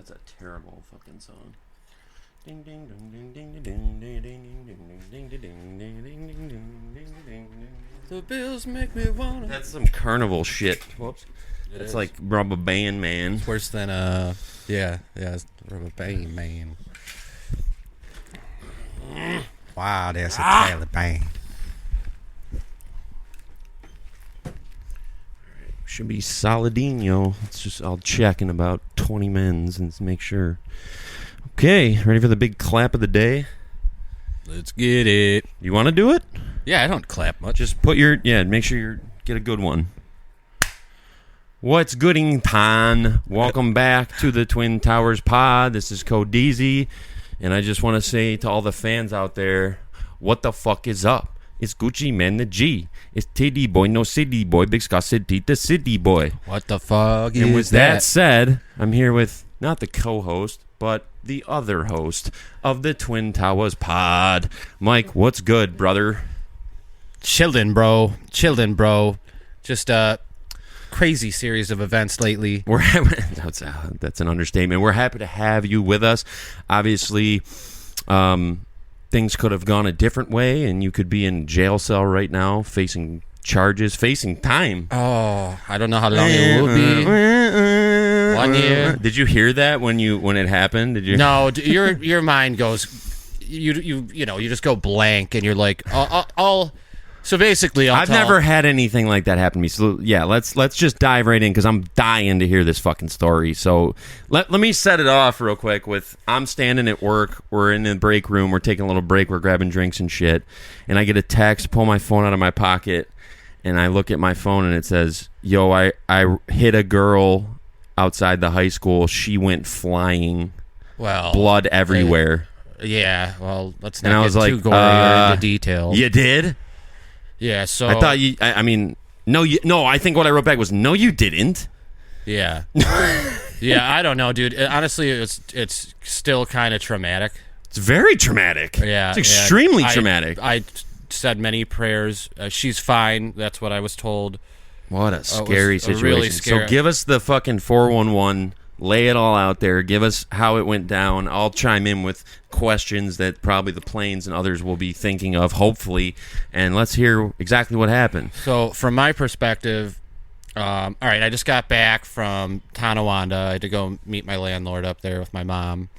That's a terrible fucking song. Ding ding ding ding ding ding ding ding ding ding ding ding ding ding ding. The bills make me wanna. That's some carnival shit. Whoops. It's like Rubber Band Man. It's worse than it's Rubber Band Man. Wow, that's a Taliban. Should be Saladino. I'll check in about 20 minutes and make sure. Okay, ready for the big clap of the day? Let's get it. You want to do it? Yeah, I don't clap much. Just make sure you get a good one. What's gooding, Tan? Welcome back to the Twin Towers pod. This is Codeezy, and I just want to say to all the fans out there, what the fuck is up? It's Gucci Man the G. It's TD Boy, no City Boy, Big Scott City, the City Boy. What the fuck and with that said, I'm here with not the co-host, but the other host of the Twin Towers pod. Mike, what's good, brother? Chillin', bro. Just a crazy series of events lately. That's an understatement. We're happy to have you with us. Obviously, things could have gone a different way, and you could be in jail cell right now, facing charges, facing time. Oh, I don't know how long it will be. 1 year. Did you hear that when it happened? Did you? No, your mind goes. You just go blank, and you're like, So basically, I've never had anything like that happen to me. So yeah, let's just dive right in because I'm dying to hear this fucking story. So let me set it off real quick with I'm standing at work. We're in the break room. We're taking a little break. We're grabbing drinks and shit. And I get a text, pull my phone out of my pocket, and I look at my phone and it says, "Yo, I hit a girl outside the high school. She went flying. Well, blood everywhere." Yeah. Well, let's not get too gory or into detail. You did? Yeah, so I thought you. I mean, no. I think what I wrote back was, "No, you didn't." Yeah, yeah. I don't know, dude. Honestly, it's still kind of traumatic. It's very traumatic. Yeah, it's extremely traumatic. I said many prayers. She's fine. That's what I was told. What a scary situation. Really scary. So give us the fucking 411. Lay it all out there. Give us how it went down. I'll chime in with questions that probably the planes and others will be thinking of, hopefully. And let's hear exactly what happened. So from my perspective, all right, I just got back from Tonawanda. I had to go meet my landlord up there with my mom.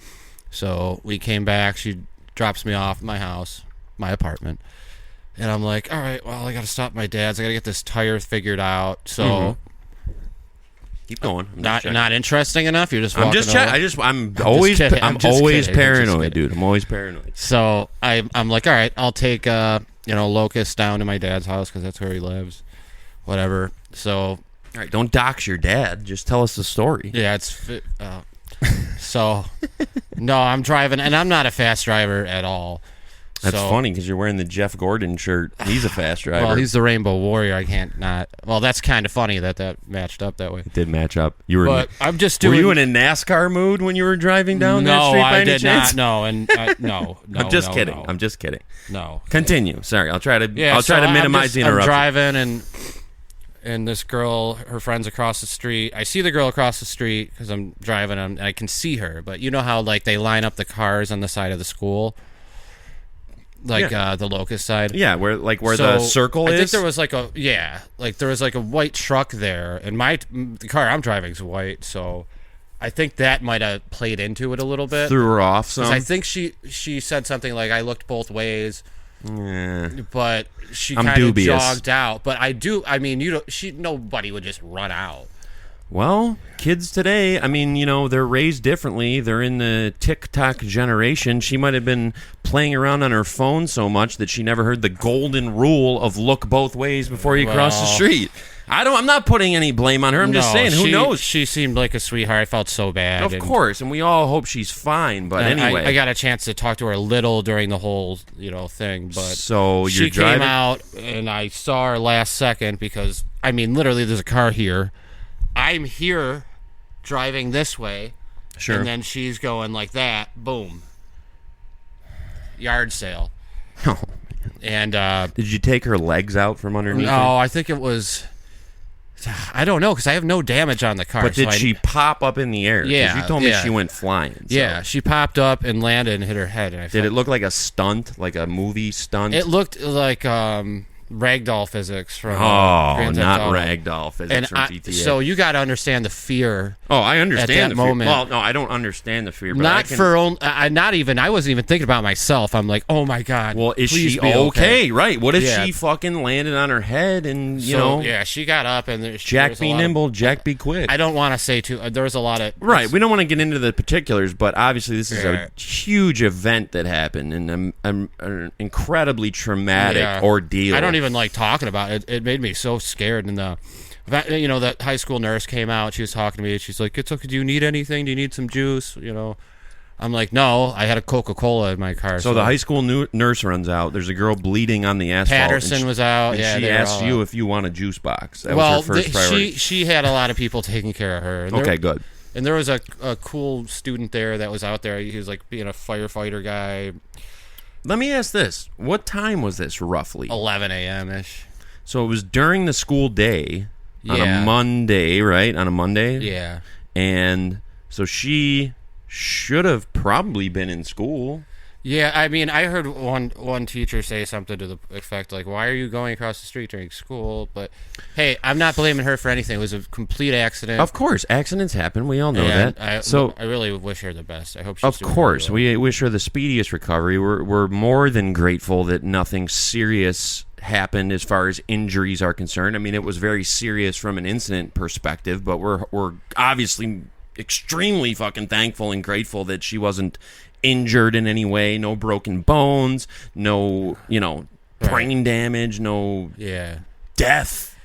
So we came back. She drops me off at my house, my apartment. And I'm like, all right, well, I got to stop at my dad's. I got to get this tire figured out. So... Keep going. Not interesting enough. You're just walking I'm always paranoid, dude. I'm always paranoid. So I'm like, all right, I'll take Locust down to my dad's house because that's where he lives. Whatever. So all right, don't dox your dad. Just tell us the story. Yeah, so no, I'm driving, and I'm not a fast driver at all. That's funny because you're wearing the Jeff Gordon shirt. He's a fast driver. Well, he's the Rainbow Warrior. I can't not. Well, that's kind of funny that matched up that way. It did match up. You were. But I'm just doing. Were you in a NASCAR mood when you were driving down that street? No, by I any did chance? not. No, and no. I'm just kidding. No. I'm just kidding. No. Continue. Sorry, I'll try to. Yeah, I'll try to minimize the interruption. I'm driving and this girl, her friend's across the street. I see the girl across the street because I'm driving and I can see her. But you know how like they line up the cars on the side of the school. The Locust side. Yeah, where the circle is. I think there was like a white truck there, and the car I'm driving is white, so I think that might have played into it a little bit. Threw her off some. I think she said something like, I looked both ways, but she I'm kind of dubious. jogged out. But nobody would just run out. Well, kids today, they're raised differently. They're in the TikTok generation. She might have been playing around on her phone so much that she never heard the golden rule of look both ways before you cross the street. I'm not putting any blame on her. I'm just saying, who knows? She seemed like a sweetheart. I felt so bad. Of course, and we all hope she's fine. But anyway, I got a chance to talk to her a little during the whole thing. But so she came out, and I saw her last second because literally, there's a car here. I'm here driving this way, sure, and then she's going like that. Boom, yard sale. Oh, and did you take her legs out from underneath? No, I think it was I don't know because I have no damage on the car. But did she pop up in the air? 'Cause Yeah, you told me yeah. she went flying. So. Yeah, she popped up and landed and hit her head. And Did it look like a stunt, like a movie stunt? It looked like ragdoll physics from Grand Theft not Auto. ragdoll physics from GTA. So you got to understand the fear. Oh, I understand at that the moment. fear. Well, no, I don't understand the fear. But not even. I wasn't even thinking about myself. I'm like, oh my god. Well, is please she be okay? Right. What if Yeah. she fucking landed on her head and Yeah, she got up and Jack be nimble, Jack be quick. I don't want to say too. There was a lot of Right. We don't want to get into the particulars, but obviously this is a huge event that happened and an incredibly traumatic ordeal. I don't even like talking about it. It made me so scared. And the high school nurse came out. She was talking to me. She's like, "It's okay. Do you need anything? Do you need some juice?" I'm like, "No, I had a Coca-Cola in my car." So the high school nurse runs out. There's a girl bleeding on the asphalt. Patterson was out. And she asked you if you want a juice box. That well, was her first priority. she had a lot of people taking care of her. And good. And there was a cool student there that was out there. He was like being a firefighter guy. Let me ask this. What time was this roughly? 11 a.m.-ish. So it was during the school day on a Yeah. Monday, right? On a Monday? Yeah. And so she should have probably been in school. Yeah, I mean, I heard one teacher say something to the effect like, "Why are you going across the street during school?" But hey, I'm not blaming her for anything. It was a complete accident. Of course, accidents happen. We all know that. I really wish her the best. I hope she's Of doing course, really well. we wish her the speediest recovery. We're more than grateful that nothing serious happened as far as injuries are concerned. I mean, it was very serious from an incident perspective, but we're obviously extremely fucking thankful and grateful that she wasn't injured in any way. No broken bones, no brain damage, no death,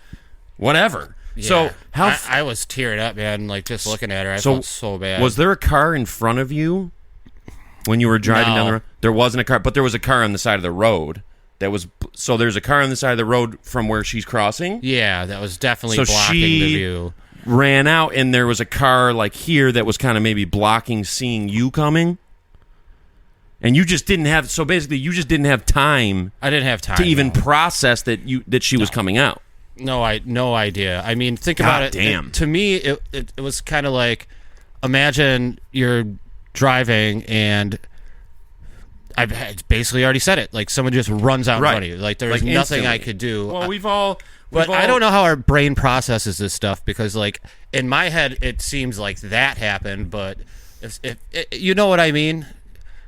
whatever. Yeah. So I was tearing up, man. Like just looking at her, I felt so bad. Was there a car in front of you when you were driving down the road? There wasn't a car, but there was a car on the side of the road. So there's a car on the side of the road from where she's crossing. Yeah, that was definitely So blocking she the view. Ran out, and there was a car like here that was kind of maybe blocking seeing you coming. And you just didn't have. So basically, you just didn't have time. I didn't have time to even process that she was coming out. No idea. I mean, think about it. Damn. To me, it was kind of like, imagine you're driving and I basically already said it. Like someone just runs out in front of you. Like there's nothing instantly. I could do. Well, But I don't know how our brain processes this stuff because, like, in my head, it seems like that happened. But if you know what I mean.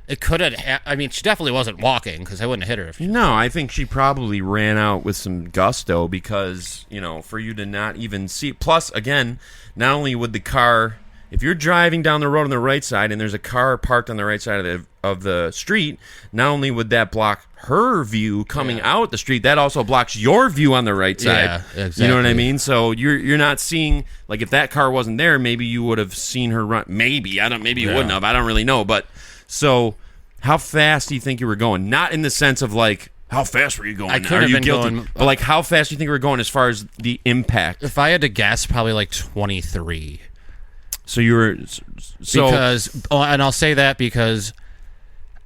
It could have. I mean, she definitely wasn't walking because I wouldn't have hit her. No, I think she probably ran out with some gusto because for you to not even see. Plus, again, not only would the car, if you're driving down the road on the right side and there's a car parked on the right side of the street, not only would that block her view coming out the street, that also blocks your view on the right side. Yeah, exactly. You know what I mean? So you're not seeing, like, if that car wasn't there, maybe you would have seen her run. Maybe you wouldn't have. I don't really know, but. So, how fast do you think you were going? Not in the sense of, like, how fast were you going? I could have been going... But, like, how fast do you think you were going as far as the impact? If I had to guess, probably, like, 23. So, you were... And I'll say that because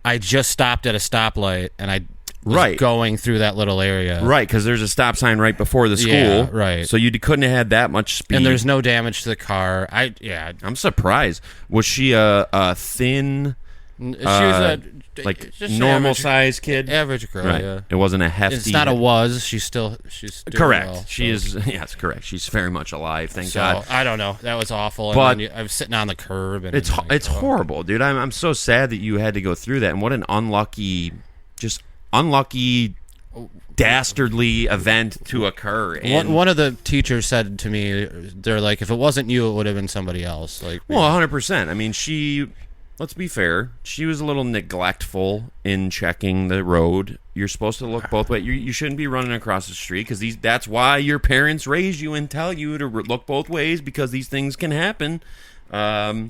I just stopped at a stoplight, and I was going through that little area. Right, because there's a stop sign right before the school. Yeah, right. So, you couldn't have had that much speed. And there's no damage to the car. I'm surprised. Was she a thin... She was like just normal size kid, average girl. Right. Yeah, it wasn't a hefty. It's not a was. She's doing correct. Well, she is. Yes, correct. She's very much alive. Thank God. I don't know. That was awful. But and I was sitting on the curb, and it's horrible, dude. I'm so sad that you had to go through that, and what an unlucky, dastardly event to occur. And one of the teachers said to me, "They're like, if it wasn't you, it would have been somebody else." Like, 100%. I mean, let's be fair. She was a little neglectful in checking the road. You're supposed to look both ways. You shouldn't be running across the street because that's why your parents raise you and tell you to look both ways because these things can happen. Not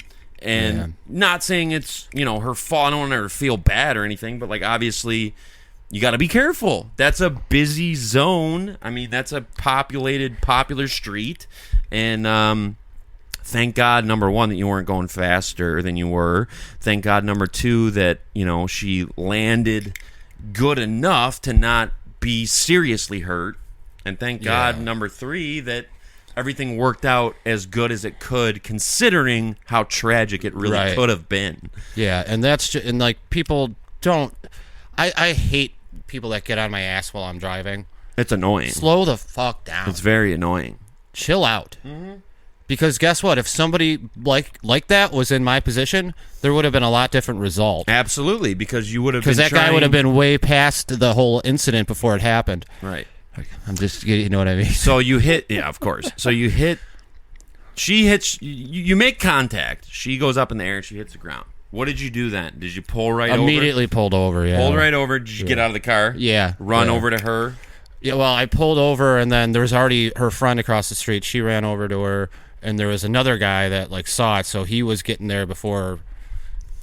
saying it's her fault. I don't want her to feel bad or anything, but like obviously you got to be careful. That's a busy zone. I mean, that's a popular street, and thank God, number one, that you weren't going faster than you were. Thank God, number two, that she landed good enough to not be seriously hurt. And thank God, number three, that everything worked out as good as it could, considering how tragic it really could have been. Yeah, and that's just, and like people don't. I hate people that get on my ass while I'm driving. It's annoying. Slow the fuck down. It's very annoying. Chill out. Because guess what? If somebody like that was in my position, there would have been a lot different result. Absolutely, because you would have because that guy would have been way past the whole incident before it happened. Right. I'm just, you know what I mean? So you hit, yeah, of course. So you hit, she hits, you make contact. She goes up in the air and she hits the ground. What did you do then? Did you pull right over? Immediately pulled over, yeah. Pulled right over. Did you get out of the car? Yeah. Run over to her? Yeah, well, I pulled over, and then there was already her friend across the street. She ran over to her, and there was another guy that, like, saw it, so he was getting there before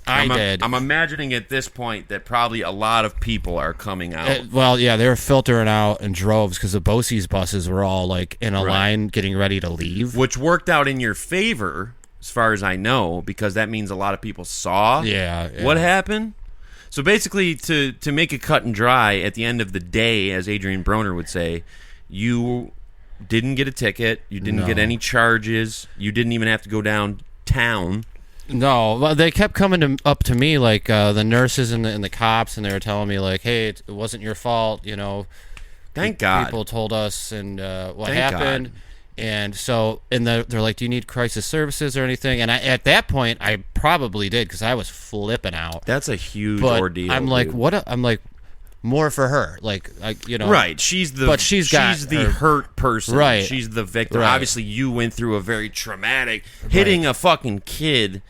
I did. I'm imagining at this point that probably a lot of people are coming out. Well, yeah, they were filtering out in droves because the BOCES buses were all, like, in a line getting ready to leave. Which worked out in your favor, as far as I know, because that means a lot of people saw what happened. So basically, to make it cut and dry, at the end of the day, as Adrian Broner would say, you didn't get a ticket, you didn't get any charges, you didn't even have to go downtown. No, well, they kept coming up to me, like the nurses and the cops, and they were telling me, like, hey, it wasn't your fault, you know. Thank God. People told us and what happened. God. And so, they're like, do you need crisis services or anything? And at that point, I probably did because I was flipping out. That's a huge ordeal. I'm like, dude. I'm like, more for her. Like, you know. Right. She's the hurt person. Right. She's the victim. Right. Obviously, you went through a very traumatic. Hitting a fucking kid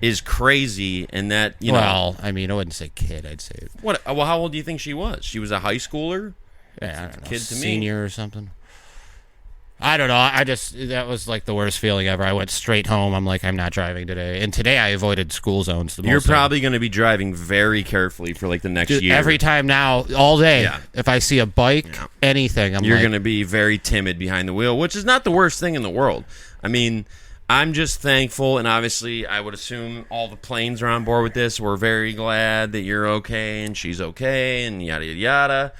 is crazy, and that, you know. Well, I mean, I wouldn't say kid. I'd say. What? Well, how old do you think she was? She was a high schooler? Yeah, I don't know. Kid to me. Senior or something. I don't know. That was like the worst feeling ever. I went straight home. I'm like, I'm not driving today. And today I avoided school zones. You're probably going to be driving very carefully for like the next year. Every time now, all day. Yeah. If I see a bike, anything, you're going to be very timid behind the wheel, which is not the worst thing in the world. I mean, I'm just thankful, and obviously I would assume all the planes are on board with this. We're very glad that you're okay and she's okay and yada, yada, yada.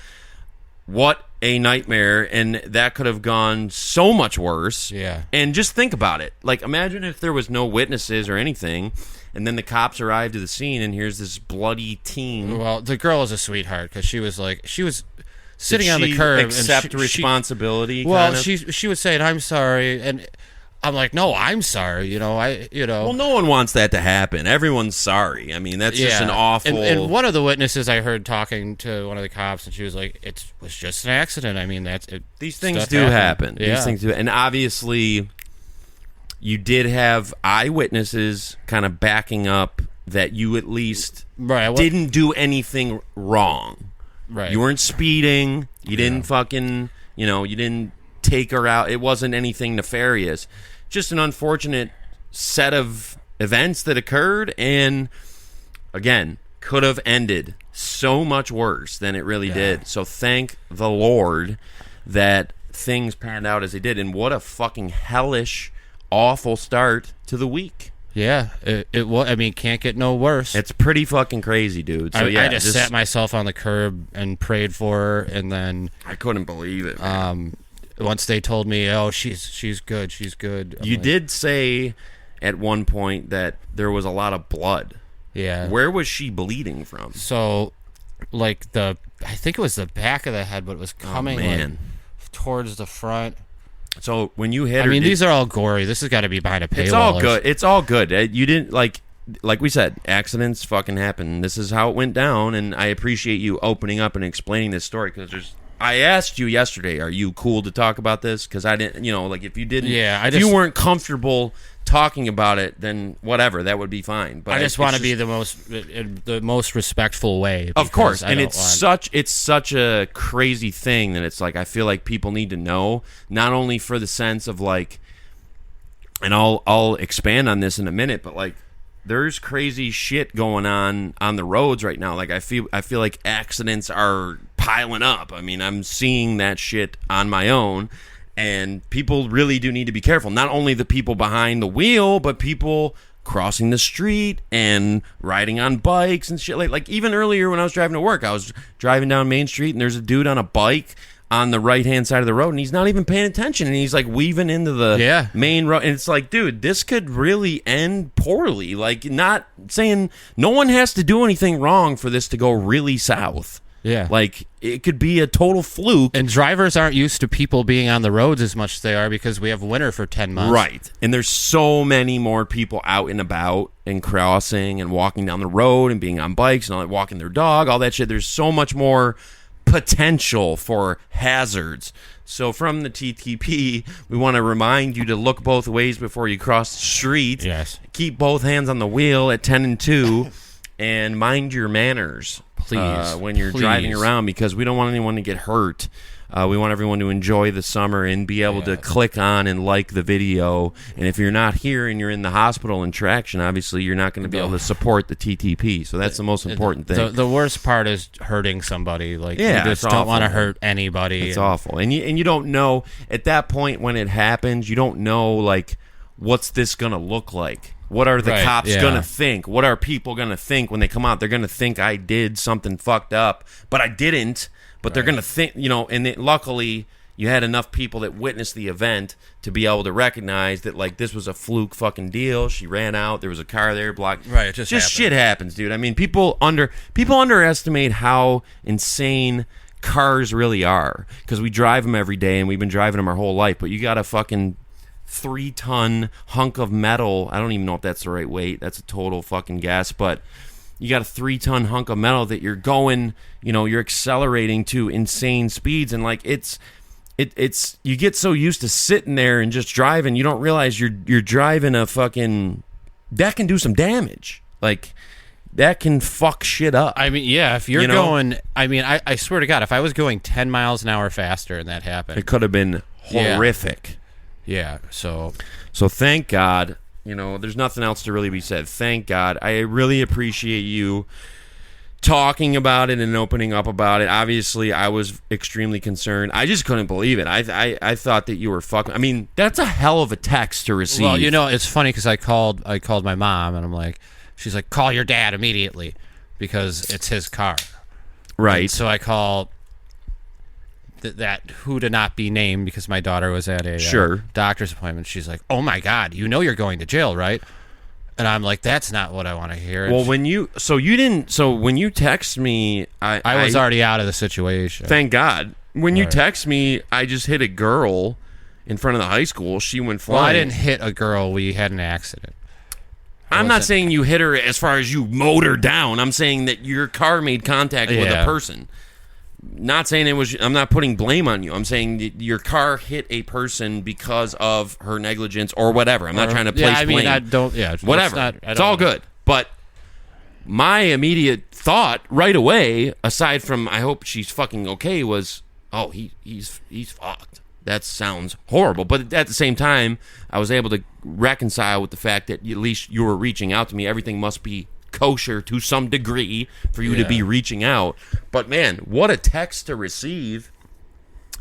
What a nightmare, and that could have gone so much worse. Yeah. And just think about it. Like, imagine if there was no witnesses or anything, and then the cops arrived to the scene, and here's this bloody teen. Well, the girl is a sweetheart, because she was sitting on the curb. Accept responsibility? Well, she was saying, I'm sorry, and I'm like, no, I'm sorry. You know. Well, no one wants that to happen. Everyone's sorry. I mean, that's just an awful. And one of the witnesses I heard talking to one of the cops, and she was like, "It was just an accident. I mean, these things do happen. Yeah. These things do, and obviously, you did have eyewitnesses kind of backing up that you at least didn't do anything wrong. Right. You weren't speeding. You didn't fucking. You didn't take her out. It wasn't anything nefarious. Just an unfortunate set of events that occurred, and again, could have ended so much worse than it really did. So thank the Lord that things panned out as they did, and what a fucking hellish, awful start to the week. Yeah, it was. I mean, can't get no worse. It's pretty fucking crazy, dude. So I just sat myself on the curb and prayed for her, and then I couldn't believe it, man. Once they told me, oh, she's good, she's good. You did say at one point that there was a lot of blood. Yeah. Where was she bleeding from? So, like I think it was the back of the head, but it was coming towards the front. So when you hit her, I mean, these are all gory. This has got to be behind a paywall. It's all good. It's all good. You didn't like we said, accidents fucking happen. This is how it went down, and I appreciate you opening up and explaining this story because I asked you yesterday, are you cool to talk about this? Because I didn't, like if you didn't, if you weren't comfortable talking about it, then whatever, that would be fine. But I just want to be the most respectful way. Of course, and it's such a crazy thing that it's like I feel like people need to know, not only for the sense of like, and I'll expand on this in a minute, but like there's crazy shit going on the roads right now. Like I feel like accidents are piling up. I mean, I'm seeing that shit on my own, and people really do need to be careful. Not only the people behind the wheel, but people crossing the street and riding on bikes and shit. Like even earlier when I was driving to work, I was driving down Main Street and there's a dude on a bike on the right-hand side of the road, and he's not even paying attention, and he's like weaving into the main road, and it's like, dude, this could really end poorly. Like, not saying no one has to do anything wrong for this to go really south. Yeah. Like, it could be a total fluke. And drivers aren't used to people being on the roads as much as they are because we have winter for 10 months. Right. And there's so many more people out and about and crossing and walking down the road and being on bikes and all that, walking their dog, all that shit. There's so much more potential for hazards. So from the TTP, we want to remind you to look both ways before you cross the street. Yes. Keep both hands on the wheel at 10 and 2 and mind your manners. Please. When you're driving around, because we don't want anyone to get hurt. We want everyone to enjoy the summer and be able to click on and like the video. And if you're not here and you're in the hospital in traction, obviously you're not going to be able to support the TTP. So that's the most important thing. The worst part is hurting somebody. Like, you just don't want to hurt anybody. It's awful. And you don't know, at that point when it happens, you don't know, like, what's this going to look like? What are the cops going to think? What are people going to think when they come out? They're going to think I did something fucked up, but I didn't. But they're going to think, and luckily you had enough people that witnessed the event to be able to recognize that, like, this was a fluke fucking deal. She ran out. There was a car there blocked. Right, it just happened. Shit happens, dude. I mean, people underestimate how insane cars really are, because we drive them every day and we've been driving them our whole life. But you got a fucking 3-ton hunk of metal. I don't even know if that's the right weight. That's a total fucking guess, but you got a 3-ton hunk of metal that you're going, you're accelerating to insane speeds, and like it's you get so used to sitting there and just driving, you don't realize you're driving a fucking, that can do some damage. Like, that can fuck shit up. I mean, yeah, if you're going, I mean, I swear to God, if I was going 10 miles an hour faster and that happened, it could have been horrific. Yeah, so thank God, there's nothing else to really be said. Thank God. I really appreciate you talking about it and opening up about it. Obviously, I was extremely concerned. I just couldn't believe it. I thought that you were fucking. I mean, that's a hell of a text to receive. Well, it's funny because I called my mom, and I'm like, she's like, call your dad immediately because it's his car. Right. And so I call that who to not be named because my daughter was at a doctor's appointment. She's like, oh my God, you're going to jail, right? And I'm like, that's not what I want to hear. Well, when you text me, I was already out of the situation. Thank God. When you text me, I just hit a girl in front of the high school. She went flying. Well, I didn't hit a girl. We had an accident. I'm not saying you hit her as far as you mowed her down. I'm saying that your car made contact with a person. Not saying it was. I'm not putting blame on you. I'm saying that your car hit a person because of her negligence or whatever. I'm not trying to place blame. I don't. Yeah, whatever. It's all good. But my immediate thought right away, aside from I hope she's fucking okay, was he's fucked. That sounds horrible. But at the same time, I was able to reconcile with the fact that at least you were reaching out to me. Everything must be kosher to some degree for you to be reaching out. But man, what a text to receive.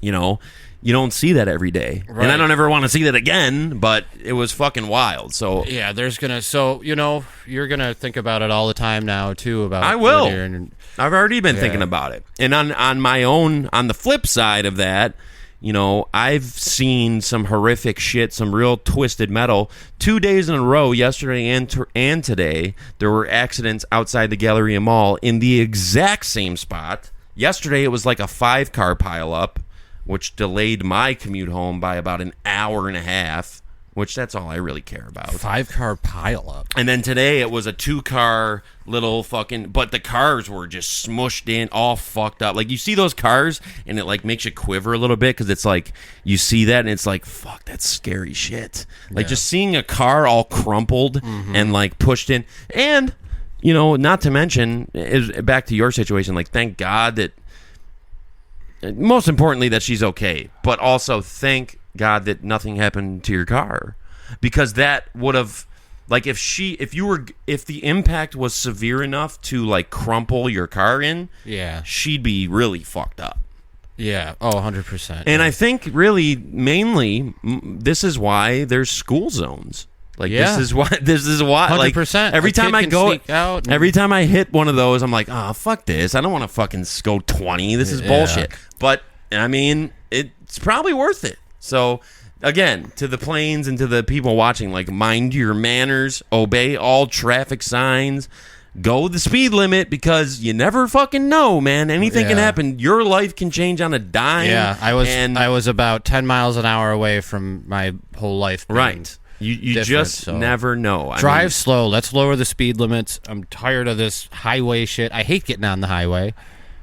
You don't see that every day. Right. And I don't ever want to see that again, but it was fucking wild. So yeah, you're gonna think about it all the time now too. About I will. I've already been thinking about it. And on my own, on the flip side of that, I've seen some horrific shit, some real twisted metal. 2 days in a row, yesterday and today, there were accidents outside the Galleria Mall in the exact same spot. Yesterday, it was like a 5-car pileup, which delayed my commute home by about an hour and a half, which that's all I really care about. 5-car pileup. And then today, it was a 2-car little fucking, but the cars were just smushed in, all fucked up. Like, you see those cars and it like makes you quiver a little bit because it's like you see that and it's like, fuck, that's scary shit. Like just seeing a car all crumpled and like pushed in. And not to mention, back to your situation, like, thank God that, most importantly, that she's okay, but also thank God that nothing happened to your car, because that would have, like, if the impact was severe enough to like crumple your car in, she'd be really fucked up. Yeah. Oh, 100%. And I think really mainly this is why there's school zones. Like this is why 100%. Like every time I go out, every time I hit one of those, I'm like, oh fuck this, I don't want to fucking go 20. This is bullshit. But I mean, it's probably worth it. So, again, to the planes and to the people watching, like, mind your manners, obey all traffic signs, go the speed limit, because you never fucking know, man. Anything can happen. Your life can change on a dime. Yeah, I was about 10 miles an hour away from my whole life being right. You just never know. Drive slow. Let's lower the speed limits. I'm tired of this highway shit. I hate getting on the highway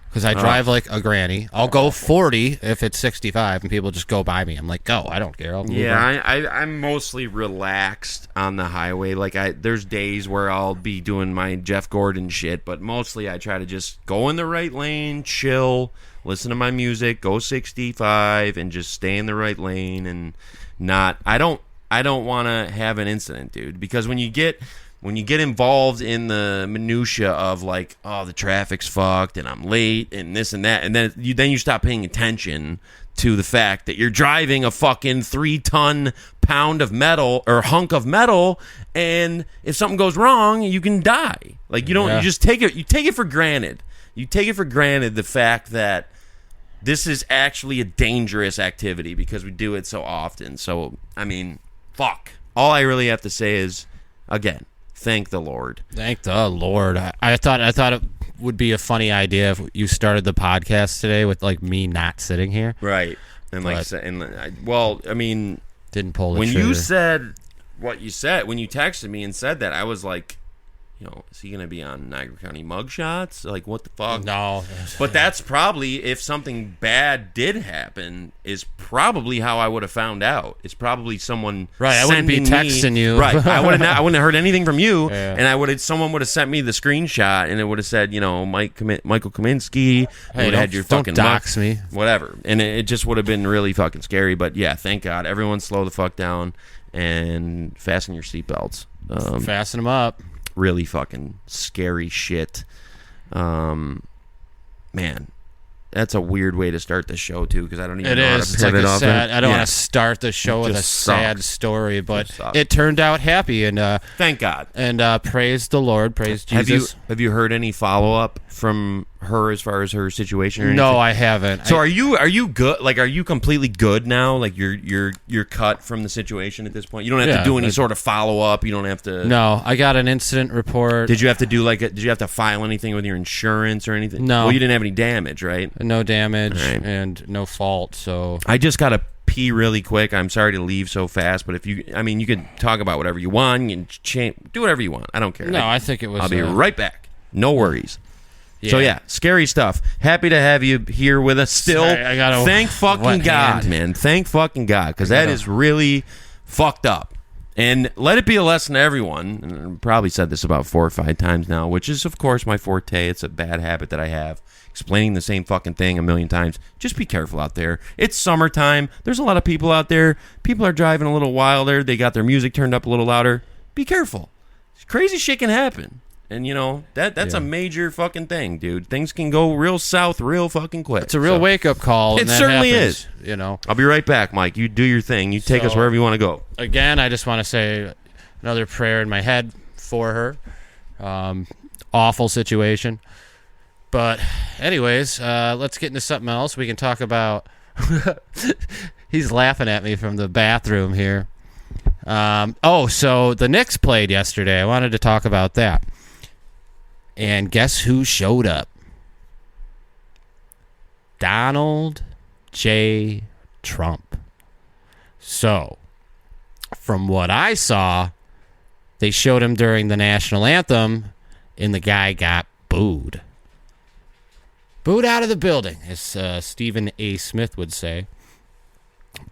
because I drive like a granny. I'll go 40 if it's 65 and people just go by me. I'm like, go. I don't care. I'll move on. I'm mostly relaxed on the highway. Like, there's days where I'll be doing my Jeff Gordon shit, but mostly I try to just go in the right lane, chill, listen to my music, go 65, and just stay in the right lane and not. I don't want to have an incident, dude, because when you get involved in the minutia of like, oh, the traffic's fucked and I'm late and this and that, and then you stop paying attention to the fact that you're driving a fucking 3-ton pound of metal or hunk of metal, and if something goes wrong, you can die. Like, you don't. You just take it for granted. You take it for granted the fact that this is actually a dangerous activity because we do it so often. So, I mean, fuck. All I really have to say is, again, thank the Lord. Thank the Lord. I thought it would be a funny idea if you started the podcast today with like me not sitting here. Right. And well, I mean, didn't pull the when trigger. you said what you said, when you texted me and said that, I was like, is he going to be on Niagara County mugshots? Like, what the fuck? No. But that's probably, if something bad did happen, is probably how I would have found out. It's probably someone right. I wouldn't be texting you. Right. I wouldn't have heard anything from you, yeah. and someone would have sent me the screenshot, and it would have said, Michael Kaminsky. Hey, had your fucking dox me. Whatever. And it just would have been really fucking scary. But yeah, thank God. Everyone slow the fuck down and fasten your seatbelts. Fasten them up. Really fucking scary shit. Man, that's a weird way to start the show too, because I don't even know how to pivot off it. I don't want to start the show with a sad story, but it turned out happy, and thank God. And praise the Lord, praise Jesus. Have you heard any follow up from her as far as her situation? Or anything? No, I haven't. So are you good? Like, are you completely good now? Like, you're cut from the situation at this point. You don't have to do any sort of follow up. You don't have to. No, I got an incident report. Did you have to do did you have to file anything with your insurance or anything? No. Well, you didn't have any damage, right? No damage and no fault. So I just gotta pee really quick. I'm sorry to leave so fast, but you can talk about whatever you want. You can do whatever you want. I don't care. No, I think it was. I'll be right back. No worries. Yeah. So yeah, scary stuff. Happy to have you here with us still. Sorry, I got a thank fucking God, man. Thank fucking God, because that is really fucked up. And let it be a lesson to everyone. And I've probably said this about 4 or 5 times now, which is, of course, my forte. It's a bad habit that I have, explaining the same fucking thing a million times. Just be careful out there. It's summertime. There's a lot of people out there. People are driving a little wilder. They got their music turned up a little louder. Be careful. Crazy shit can happen. And, that's a major fucking thing, dude. Things can go real south real fucking quick. It's a real wake-up call. It certainly is. I'll be right back, Mike. You do your thing. You take us wherever you want to go. Again, I just want to say another prayer in my head for her. Awful situation. But anyways, let's get into something else. We can talk about... He's laughing at me from the bathroom here. So the Knicks played yesterday. I wanted to talk about that. And guess who showed up? Donald J. Trump. So, from what I saw, they showed him during the national anthem, and the guy got booed. Booed out of the building, as Stephen A. Smith would say.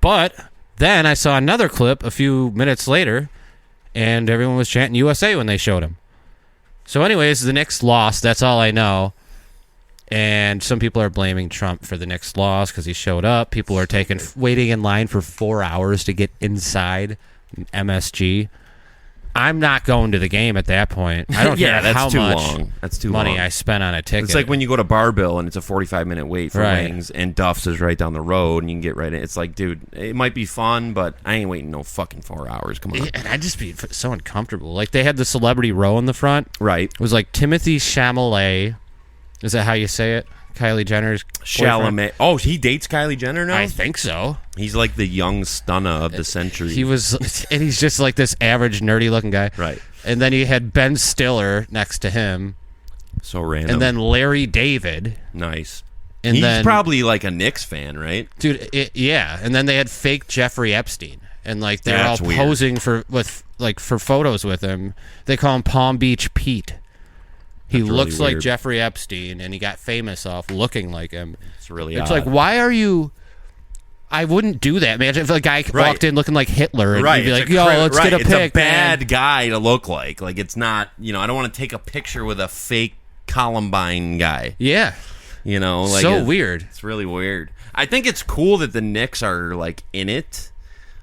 But then I saw another clip a few minutes later, and everyone was chanting USA when they showed him. So anyways, the Knicks lost. That's all I know. And some people are blaming Trump for the Knicks loss because he showed up. People are waiting in line for 4 hours to get inside MSG. I'm not going to the game at that point. I don't care how much money I spent on a ticket. It's like when you go to Barbill and it's a 45-minute wait for wings, and Duff's is right down the road, and you can get right in. It's like, dude, it might be fun, but I ain't waiting no fucking 4 hours. Come on. And I'd just be so uncomfortable. Like, they had the celebrity row in the front. Right. It was like Timothy Chalamet. Is that how you say it? Kylie Jenner's boyfriend. Chalamet. Oh, he dates Kylie Jenner now? I think so. He's like the young stunner of the century. And he's just like this average nerdy looking guy. Right. And then he had Ben Stiller next to him. So random. And then Larry David. Nice. And he's then, probably like a Knicks fan, right? Dude, yeah. And then they had fake Jeffrey Epstein. And like they're That's all weird. posing for photos with him. They call him Palm Beach Pete. He That's looks really like weird. Jeffrey Epstein, and he got famous off looking like him. It's really It's odd. like, why are you? I wouldn't do that. Imagine if a guy walked in looking like Hitler, and Right. you'd be It's like, a "Yo, cri- let's right. get a It's pic." a bad man. guy to look like. Like, it's not, I don't want to take a picture with a fake Columbine guy. Yeah, Like so weird. It's really weird. I think it's cool that the Knicks are, like, in it.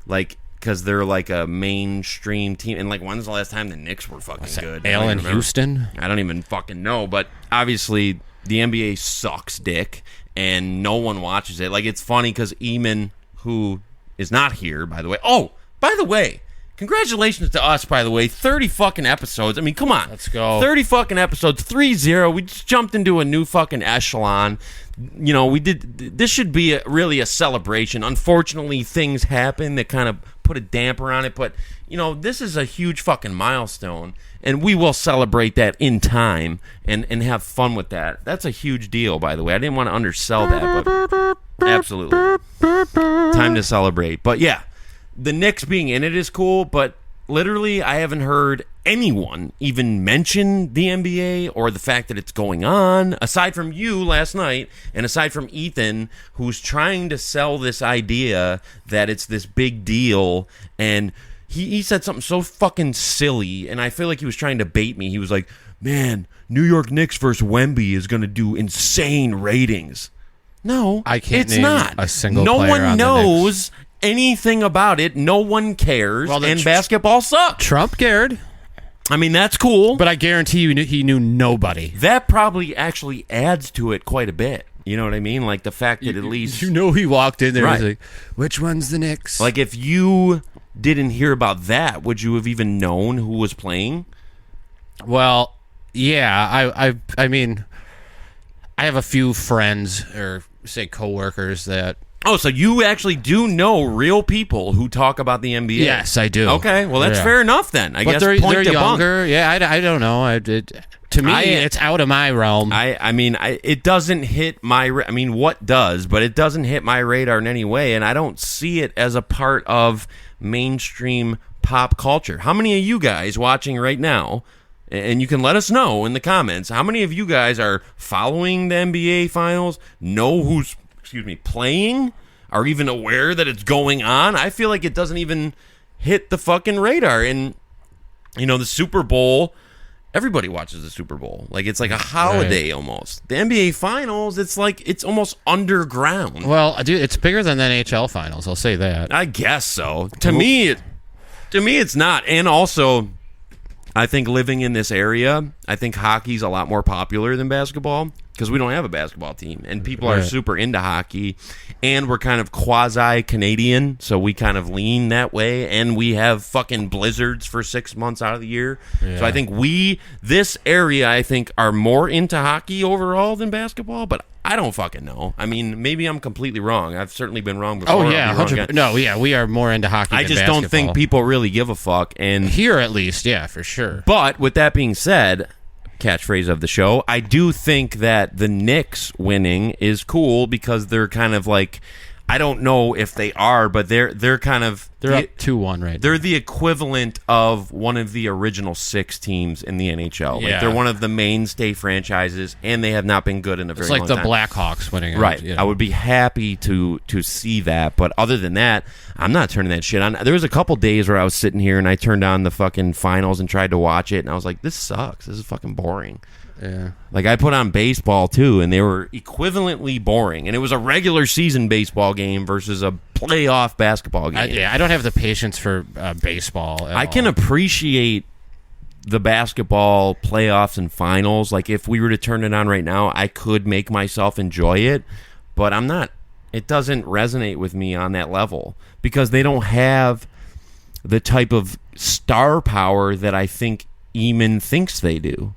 Like, because they're, like, a mainstream team. And, like, when's the last time the Knicks were fucking good? Allen Houston. I don't even fucking know. But, obviously, the NBA sucks dick. And no one watches it. Like, it's funny because Eamon, who is not here, by the way. Oh, by the way, congratulations to us, by the way. 30 fucking episodes. I mean, come on. Let's go. 30 fucking episodes. 3-0. We just jumped into a new fucking echelon. We did. This should be really a celebration. Unfortunately, things happen that kind of put a damper on it. But, this is a huge fucking milestone. And we will celebrate that in time and have fun with that. That's a huge deal, by the way. I didn't want to undersell that, but absolutely. Time to celebrate. But yeah, the Knicks being in it is cool, but literally I haven't heard anyone even mention the NBA or the fact that it's going on, aside from you last night, and aside from Ethan, who's trying to sell this idea that it's this big deal, and he said something so fucking silly, and I feel like he was trying to bait me. He was like, man, New York Knicks versus Wemby is going to do insane ratings. No, I can't it's name not. a single No player one on the knows anything about it. No one cares, Well, and basketball sucks. Trump cared, I mean, that's cool, but I guarantee you he knew nobody. that probably actually adds to it quite a bit. You know what I mean? Like the fact that at least... he walked in there and Right. was like, "Which one's the Knicks?" Like, if you didn't hear about that, would you have even known who was playing? Well, yeah, I mean, I have a few friends or say coworkers that. Oh, so you actually do know real people who talk about the NBA? Yes, I do. Okay, well, that's Yeah. fair enough then. I But guess they're point debunked. younger. Yeah, I don't know. To me, it's out of my realm. I mean, it doesn't hit my... I mean, what does? But it doesn't hit my radar in any way, and I don't see it as a part of mainstream pop culture. How many of you guys watching right now, and you can let us know in the comments, how many of you guys are following the NBA Finals, know who's, playing, are even aware that it's going on? I feel like it doesn't even hit the fucking radar. And, the Super Bowl... Everybody watches the Super Bowl. Like, it's like a holiday almost. The NBA Finals, it's like, it's almost underground. Well, dude, it's bigger than the NHL Finals. I'll say that. I guess so. To me, it's not. And also, I think living in this area, I think hockey's a lot more popular than basketball because we don't have a basketball team. And people are Right. super into hockey. And we're kind of quasi-Canadian, so we kind of lean that way. And we have fucking blizzards for 6 months out of the year. Yeah. So I think this area, I think, are more into hockey overall than basketball. But I don't fucking know. I mean, maybe I'm completely wrong. I've certainly been wrong before. Oh I'll yeah, be wrong 100. again. No, yeah, we are more into hockey. I than just basketball. don't think people really give a fuck. And here, at least, yeah, for sure. but with that being said, catchphrase of the show, I do think that the Knicks winning is cool because they're kind of like, I don't know if they are, but they're kind of They're up 2-1 right now. they're the equivalent of one of the original 6 teams in the NHL. Like Yeah. they're one of the mainstay franchises, and they have not been good in a very It's like long the time. Blackhawks winning. Right. Yeah. I would be happy to see that. But other than that, I'm not turning that shit on. There was a couple days where I was sitting here and I turned on the fucking finals and tried to watch it, and I was like, this sucks. This is fucking boring. Yeah. Like, I put on baseball, too, and they were equivalently boring. And it was a regular season baseball game versus a playoff basketball game. I don't have the patience for baseball. I can appreciate the basketball playoffs and finals. Like, if we were to turn it on right now, I could make myself enjoy it. But I'm not. It doesn't resonate with me on that level because they don't have the type of star power that I think Eamon thinks they do.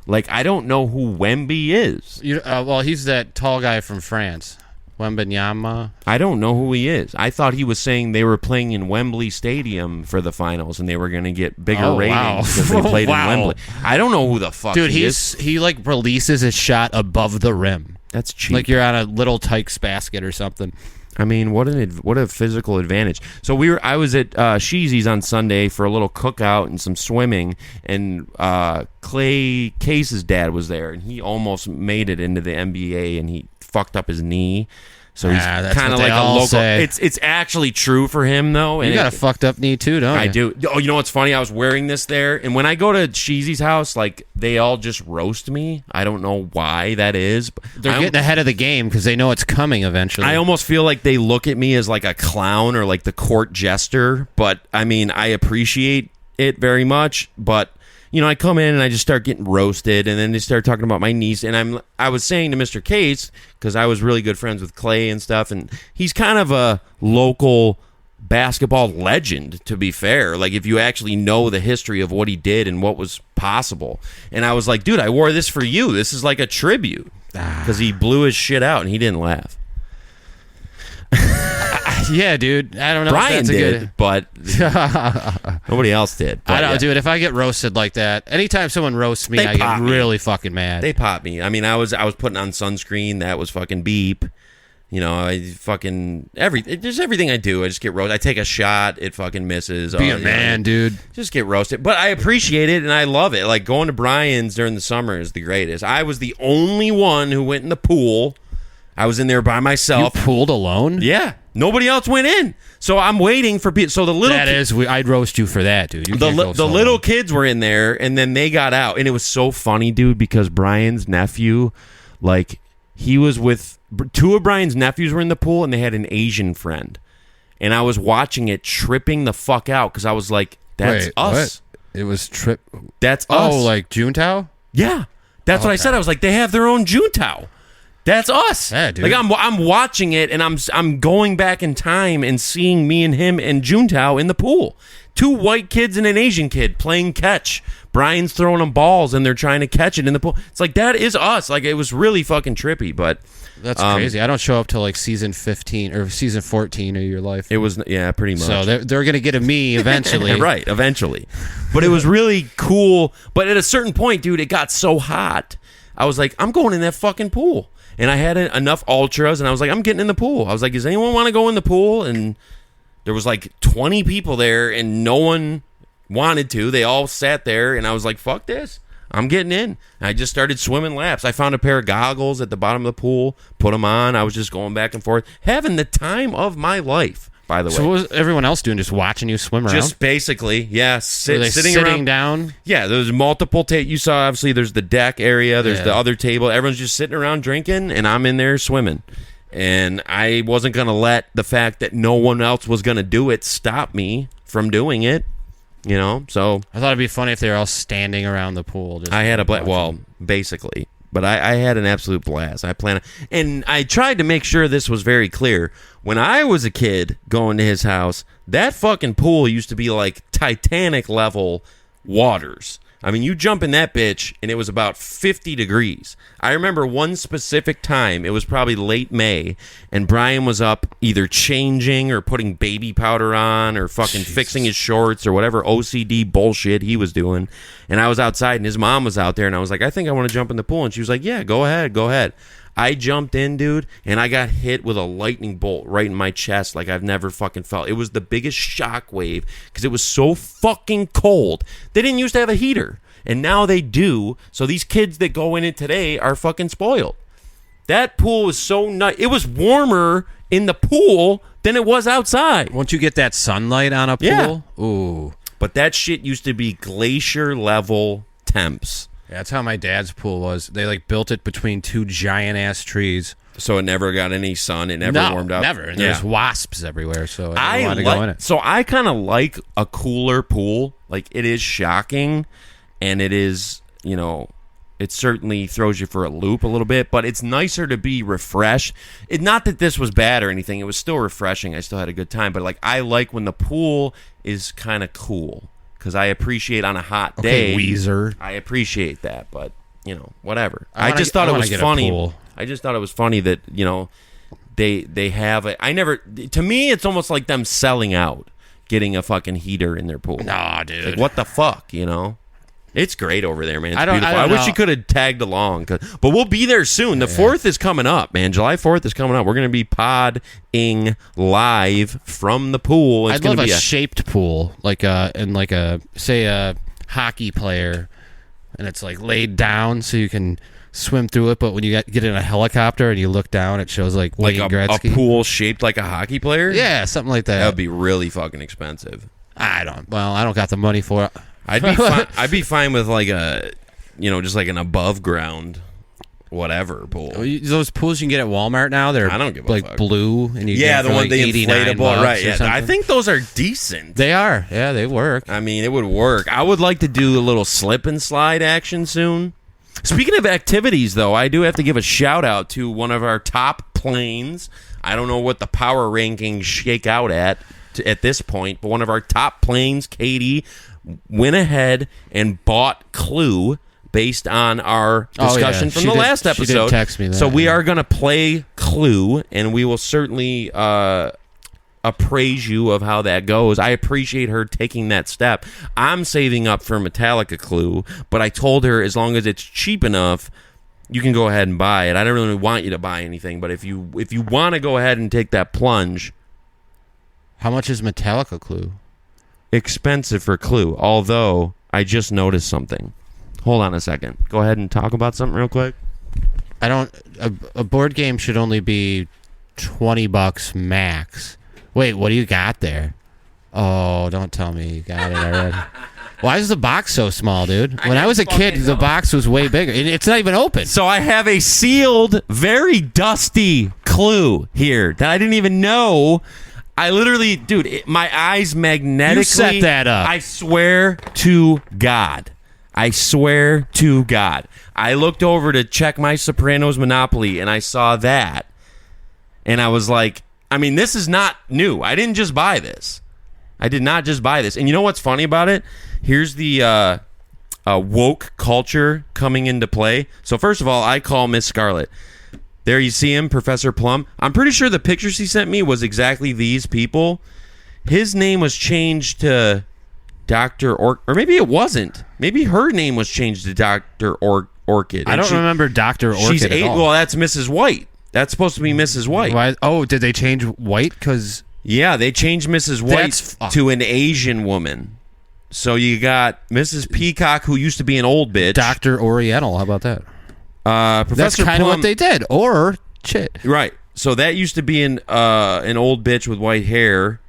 Like, I don't know who Wemby is. Well, he's that tall guy from France. Wembanyama. I don't know who he is. I thought he was saying they were playing in Wembley Stadium for the finals and they were going to get bigger ratings because they played in Wembley. I don't know who the fuck Dude, he is. He like releases a shot above the rim. That's cheap. Like you're on a Little Tykes basket or something. I mean, what a physical advantage. So I was at Sheezy's on Sunday for a little cookout and some swimming, and Clay Case's dad was there, and he almost made it into the NBA, and he fucked up his knee. So he's kind of like a local. Say. It's actually true for him though. And you got a fucked up knee too, don't you? I do. Oh, you know what's funny? I was wearing this there, and when I go to Sheezy's house, like they all just roast me. I don't know why that is. They're getting ahead of the game because they know it's coming eventually. I almost feel like they look at me as like a clown or like the court jester. But I mean, I appreciate it very much. But you know, I come in and I just start getting roasted, and then they start talking about my niece. And I was saying to Mr. Case, because I was really good friends with Clay and stuff, and he's kind of a local basketball legend, to be fair. Like, if you actually know the history of what he did and what was possible. And I was like, dude, I wore this for you. This is like a tribute. Because he blew his shit out, and he didn't laugh. Yeah, dude. I don't know. Brian did, but nobody else did. I don't, dude. If I get roasted like that, anytime someone roasts me, I get really fucking mad. They pop me. I mean, I was putting on sunscreen. That was fucking beep. You know, I fucking there's everything I do. I just get roasted. I take a shot, it fucking misses. Be a man, dude. Just get roasted. But I appreciate it and I love it. Like going to Brian's during the summer is the greatest. I was the only one who went in the pool. I was in there by myself. You pooled alone? Yeah. Nobody else went in. So I'm waiting for people. So the little I'd roast you for that, dude. The little kids were in there, and then they got out. And it was so funny, dude, because Brian's nephew, like, he was with... Two of Brian's nephews were in the pool, and they had an Asian friend. And I was watching it tripping the fuck out, because I was like, that's us. What? It was trip... That's us. Oh, like Juntao? Yeah. That's what I said. I was like, they have their own Juntao. That's us. Yeah, dude. Like I'm watching it, and I'm going back in time and seeing me and him and Juntao in the pool. Two white kids and an Asian kid playing catch. Brian's throwing them balls, and they're trying to catch it in the pool. It's like, that is us. Like, it was really fucking trippy, but... That's crazy. I don't show up till like season 15 or season 14 of your life. It was, yeah, pretty much. So they're going to get to me eventually. Right, eventually. But it was really cool. But at a certain point, dude, it got so hot. I was like, I'm going in that fucking pool. And I had enough ultras, and I was like, I'm getting in the pool. I was like, does anyone want to go in the pool? And there was like 20 people there, and no one wanted to. They all sat there, and I was like, fuck this. I'm getting in. And I just started swimming laps. I found a pair of goggles at the bottom of the pool, put them on. I was just going back and forth, having the time of my life, by the way. So what was everyone else doing, just watching you swim around? Just basically, yeah. Sitting around? Down? Yeah, there's multiple you saw, obviously, there's the deck area, there's the other table. Everyone's just sitting around drinking, and I'm in there swimming. And I wasn't going to let the fact that no one else was going to do it stop me from doing it. You know, so I thought it'd be funny if they were all standing around the pool. I had a blast. Well, basically, but I had an absolute blast. And I tried to make sure this was very clear. When I was a kid going to his house, that fucking pool used to be like Titanic level waters. I mean, you jump in that bitch, and it was about 50 degrees. I remember one specific time, it was probably late May, and Brian was up either changing or putting baby powder on or fucking fixing his shorts or whatever OCD bullshit he was doing. And I was outside, and his mom was out there, and I was like, I think I want to jump in the pool. And she was like, yeah, go ahead. I jumped in, dude, and I got hit with a lightning bolt right in my chest like I've never fucking felt. It was the biggest shock wave because it was so fucking cold. They didn't used to have a heater, and now they do. So these kids that go in it today are fucking spoiled. That pool was so nice. It was warmer in the pool than it was outside. Won't you get that sunlight on a pool? Yeah. Ooh. But that shit used to be glacier level temps. Yeah, that's how my dad's pool was. They like built it between two giant ass trees, so it never got any sun. It never warmed up. Never. And there's wasps everywhere, so I didn't want to go in it. So I kind of like a cooler pool. Like, it is shocking, and it is, you know, it certainly throws you for a loop a little bit. But it's nicer to be refreshed. Not that this was bad or anything. It was still refreshing. I still had a good time. But like, I like when the pool is kind of cool. Because I appreciate on a hot day. Weezer. I appreciate that, but whatever. I just thought it was get a funny. pool. I just thought it was funny that they have it. I never. To me, it's almost like them selling out, getting a fucking heater in their pool. Nah, dude. Like, what the fuck, It's great over there, man. It's I don't- beautiful. I I don't wish know. you could have tagged along, but we'll be there soon. The 4th is coming up, man. July 4th is coming up. We're going to be podding live from the pool. It's I'd going love to a be shaped pool, like say a hockey player, and it's like laid down so you can swim through it. But when you get in a helicopter and you look down, it shows like Wayne a Gretzky. pool shaped like a hockey player. Yeah, something like that. That would be really fucking expensive. I don't got the money for it. I'd be fine with like a, just like an above ground, whatever pool. Those pools you can get at Walmart now, they're I don't give a like fuck. blue, and you get The for one like the $89 inflatable, right? or Yeah, something. I think those are decent. They are. Yeah, they work. I mean, it would work. I would like to do a little slip and slide action soon. Speaking of activities, though, I do have to give a shout out to one of our top planes. I don't know what the power rankings shake out at this point, but one of our top planes, Katie, went ahead and bought Clue based on our discussion from the last episode. She did text me that, so we are going to play Clue, and we will certainly appraise you of how that goes. I appreciate her taking that step. I'm saving up for Metallica Clue, but I told her as long as it's cheap enough, you can go ahead and buy it. I don't really want you to buy anything, but if you want to go ahead and take that plunge. How much is Metallica Clue? Expensive for Clue, although I just noticed something. Hold on a second. Go ahead and talk about something real quick. A board game should only be $20 max. Wait, what do you got there? Oh, don't tell me you got it already. Why is the box so small, dude? When I was a kid, the box was way bigger. It's not even open. So I have a sealed, very dusty Clue here that I didn't even know. I literally, dude, my eyes magnetically. You set that up. I swear to God. I swear to God. I looked over to check my Sopranos Monopoly, and I saw that. And I was like, I mean, this is not new. I didn't just buy this. I did not just buy this. And you know what's funny about it? Here's the woke culture coming into play. So first of all, I call Miss Scarlet. There you see him, Professor Plum. I'm pretty sure the pictures he sent me was exactly these people. His name was changed to Dr. Or maybe it wasn't. Maybe her name was changed to Dr. Orchid. I don't remember Dr. Orchid She's at all. Well, that's Mrs. White. That's supposed to be Mrs. White. Why? Oh, did they change White? Because Yeah, they changed Mrs. White to an Asian woman. So you got Mrs. Peacock, who used to be an old bitch. Dr. Oriental. How about that? Professor That's kind of Plum, what they did. Or shit. Right. So that used to be an old bitch with white hair.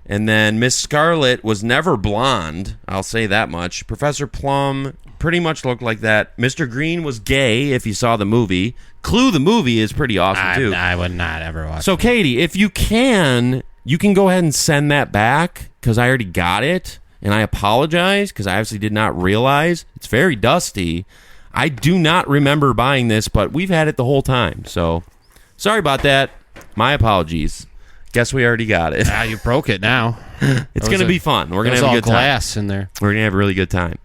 And then Miss Scarlet was never blonde. I'll say that much. Professor Plum pretty much looked like that. Mr. Green was gay, if you saw the movie. Clue, the movie, is pretty awesome, too. I would not ever watch So, Katie, if you can go ahead and send that back, because I already got it. And I apologize, because I obviously did not realize. It's very dusty. I do not remember buying this, but we've had it the whole time. So, sorry about that. My apologies. Guess we already got it. You broke it now. It's going to be fun. We're going to have a good glass in there. We're going to have a really good time.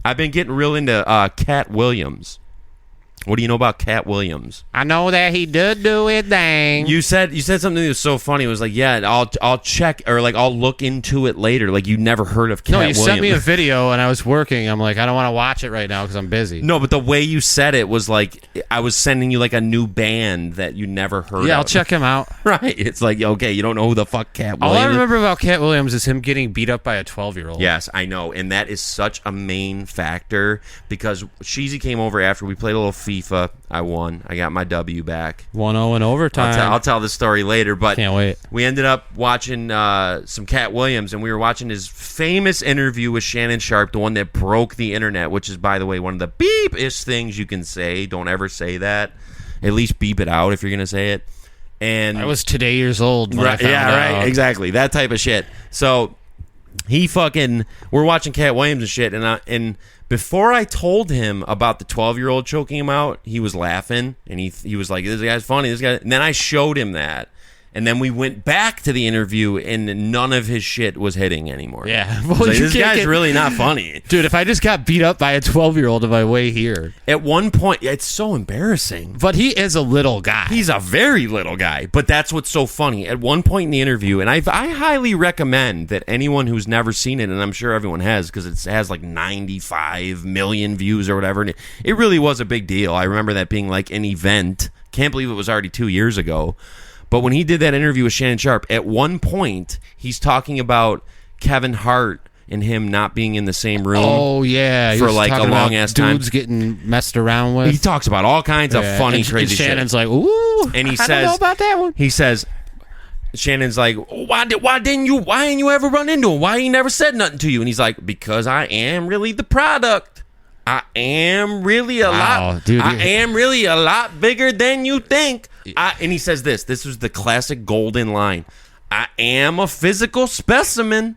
I've been getting real into Cat Williams. What do you know about Cat Williams? I know that he did do his thing. You said something that was so funny. It was like, yeah, I'll check, or like I'll look into it later. Like you never heard of Cat Williams. No, you sent me a video and I was working. I'm like, I don't want to watch it right now because I'm busy. No, but the way you said it was like I was sending you like a new band that you never heard of. Yeah, I'll check him out. Right. It's like, okay, you don't know who the fuck Cat Williams All I is? remember about Cat Williams is him getting beat up by a 12-year-old. Yes, I know. And that is such a main factor because Sheezy came over after we played a little FIFA. I won. I got my W back. 1-0 in overtime. I'll tell the story later, but can't wait. We ended up watching some Cat Williams, and we were watching his famous interview with Shannon Sharp, the one that broke the internet, which is, by the way, one of the beep-ish things you can say. Don't ever say that. At least beep it out if you're going to say it. And I was today years old when I found out. Right, exactly. That type of shit. So we're watching Cat Williams and shit, and before I told him about the 12-year-old choking him out, he was laughing, and he was like, this guy's funny, this guy. And then I showed him that, And then we went back to the interview, and none of his shit was hitting anymore. Yeah. Well, like, this guy's really not funny. Dude, if I just got beat up by a 12-year-old on my way here. At one point, it's so embarrassing. But he is a little guy. He's a very little guy, but that's what's so funny. At one point in the interview, and I highly recommend that anyone who's never seen it, and I'm sure everyone has, because it has like 95 million views or whatever, and it really was a big deal. I remember that being like an event. Can't believe it was already 2 years ago. But when he did that interview with Shannon Sharpe, at one point, he's talking about Kevin Hart and him not being in the same room. Oh, yeah. For like a long-ass time. Dudes getting messed around with. He talks about all kinds of funny, crazy shit. Shannon's like, ooh, and he I don't know about that one. He says, Shannon's like, why ain't you ever run into him? Why he never said nothing to you? And he's like, because I am really the product. I am really a lot. Dude, I am really a lot bigger than you think. And he says this was the classic golden line. I am a physical specimen.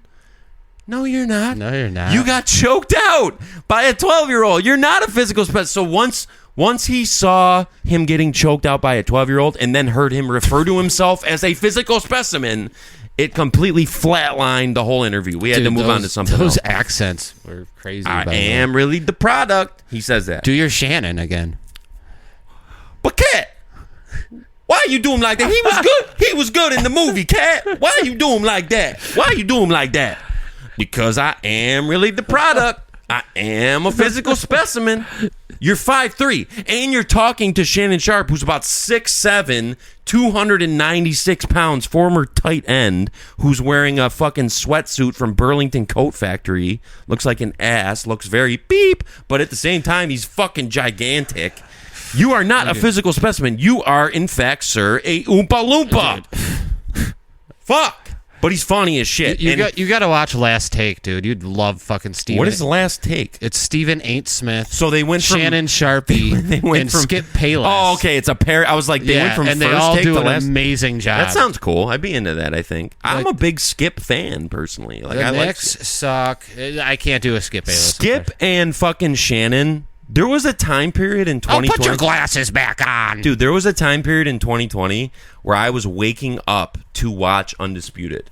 No, you're not. No, you're not. You got choked out by a 12-year-old. You're not a physical specimen. So once he saw him getting choked out by a 12-year-old and then heard him refer to himself as a physical specimen, it completely flatlined the whole interview. We had to move on to something else. Those accents were crazy. I am really the product. He says that. Do your Shannon again. But Cat, why you do him like that? He was good. He was good in the movie, Cat. Why you do him like that? Why you do him like that? Because I am really the product. I am a physical specimen. You're 5'3", and you're talking to Shannon Sharpe, who's about 6'7", 296 pounds, former tight end, who's wearing a fucking sweatsuit from Burlington Coat Factory. Looks like an ass. Looks very beep, but at the same time, he's fucking gigantic. You are not a physical specimen. You are, in fact, sir, a Oompa Loompa. Fuck. But he's funny as shit. You got to watch Last Take, dude. You'd love fucking Steven. What is the Last Take? It's Stephen Ain't Smith. So they went from Shannon Sharpie and Skip Bayless. Oh, okay. It's a pair. I was like, they went from and first they all take do to an last. Amazing job. That sounds cool. I'd be into that. I think I'm Like, a big Skip fan personally. Like the I Knicks like suck. I can't do a Skip Bayless. Skip and fucking Shannon. There was a time period in 2020. Oh, put your glasses back on, dude. There was a time period in 2020 where I was waking up to watch Undisputed.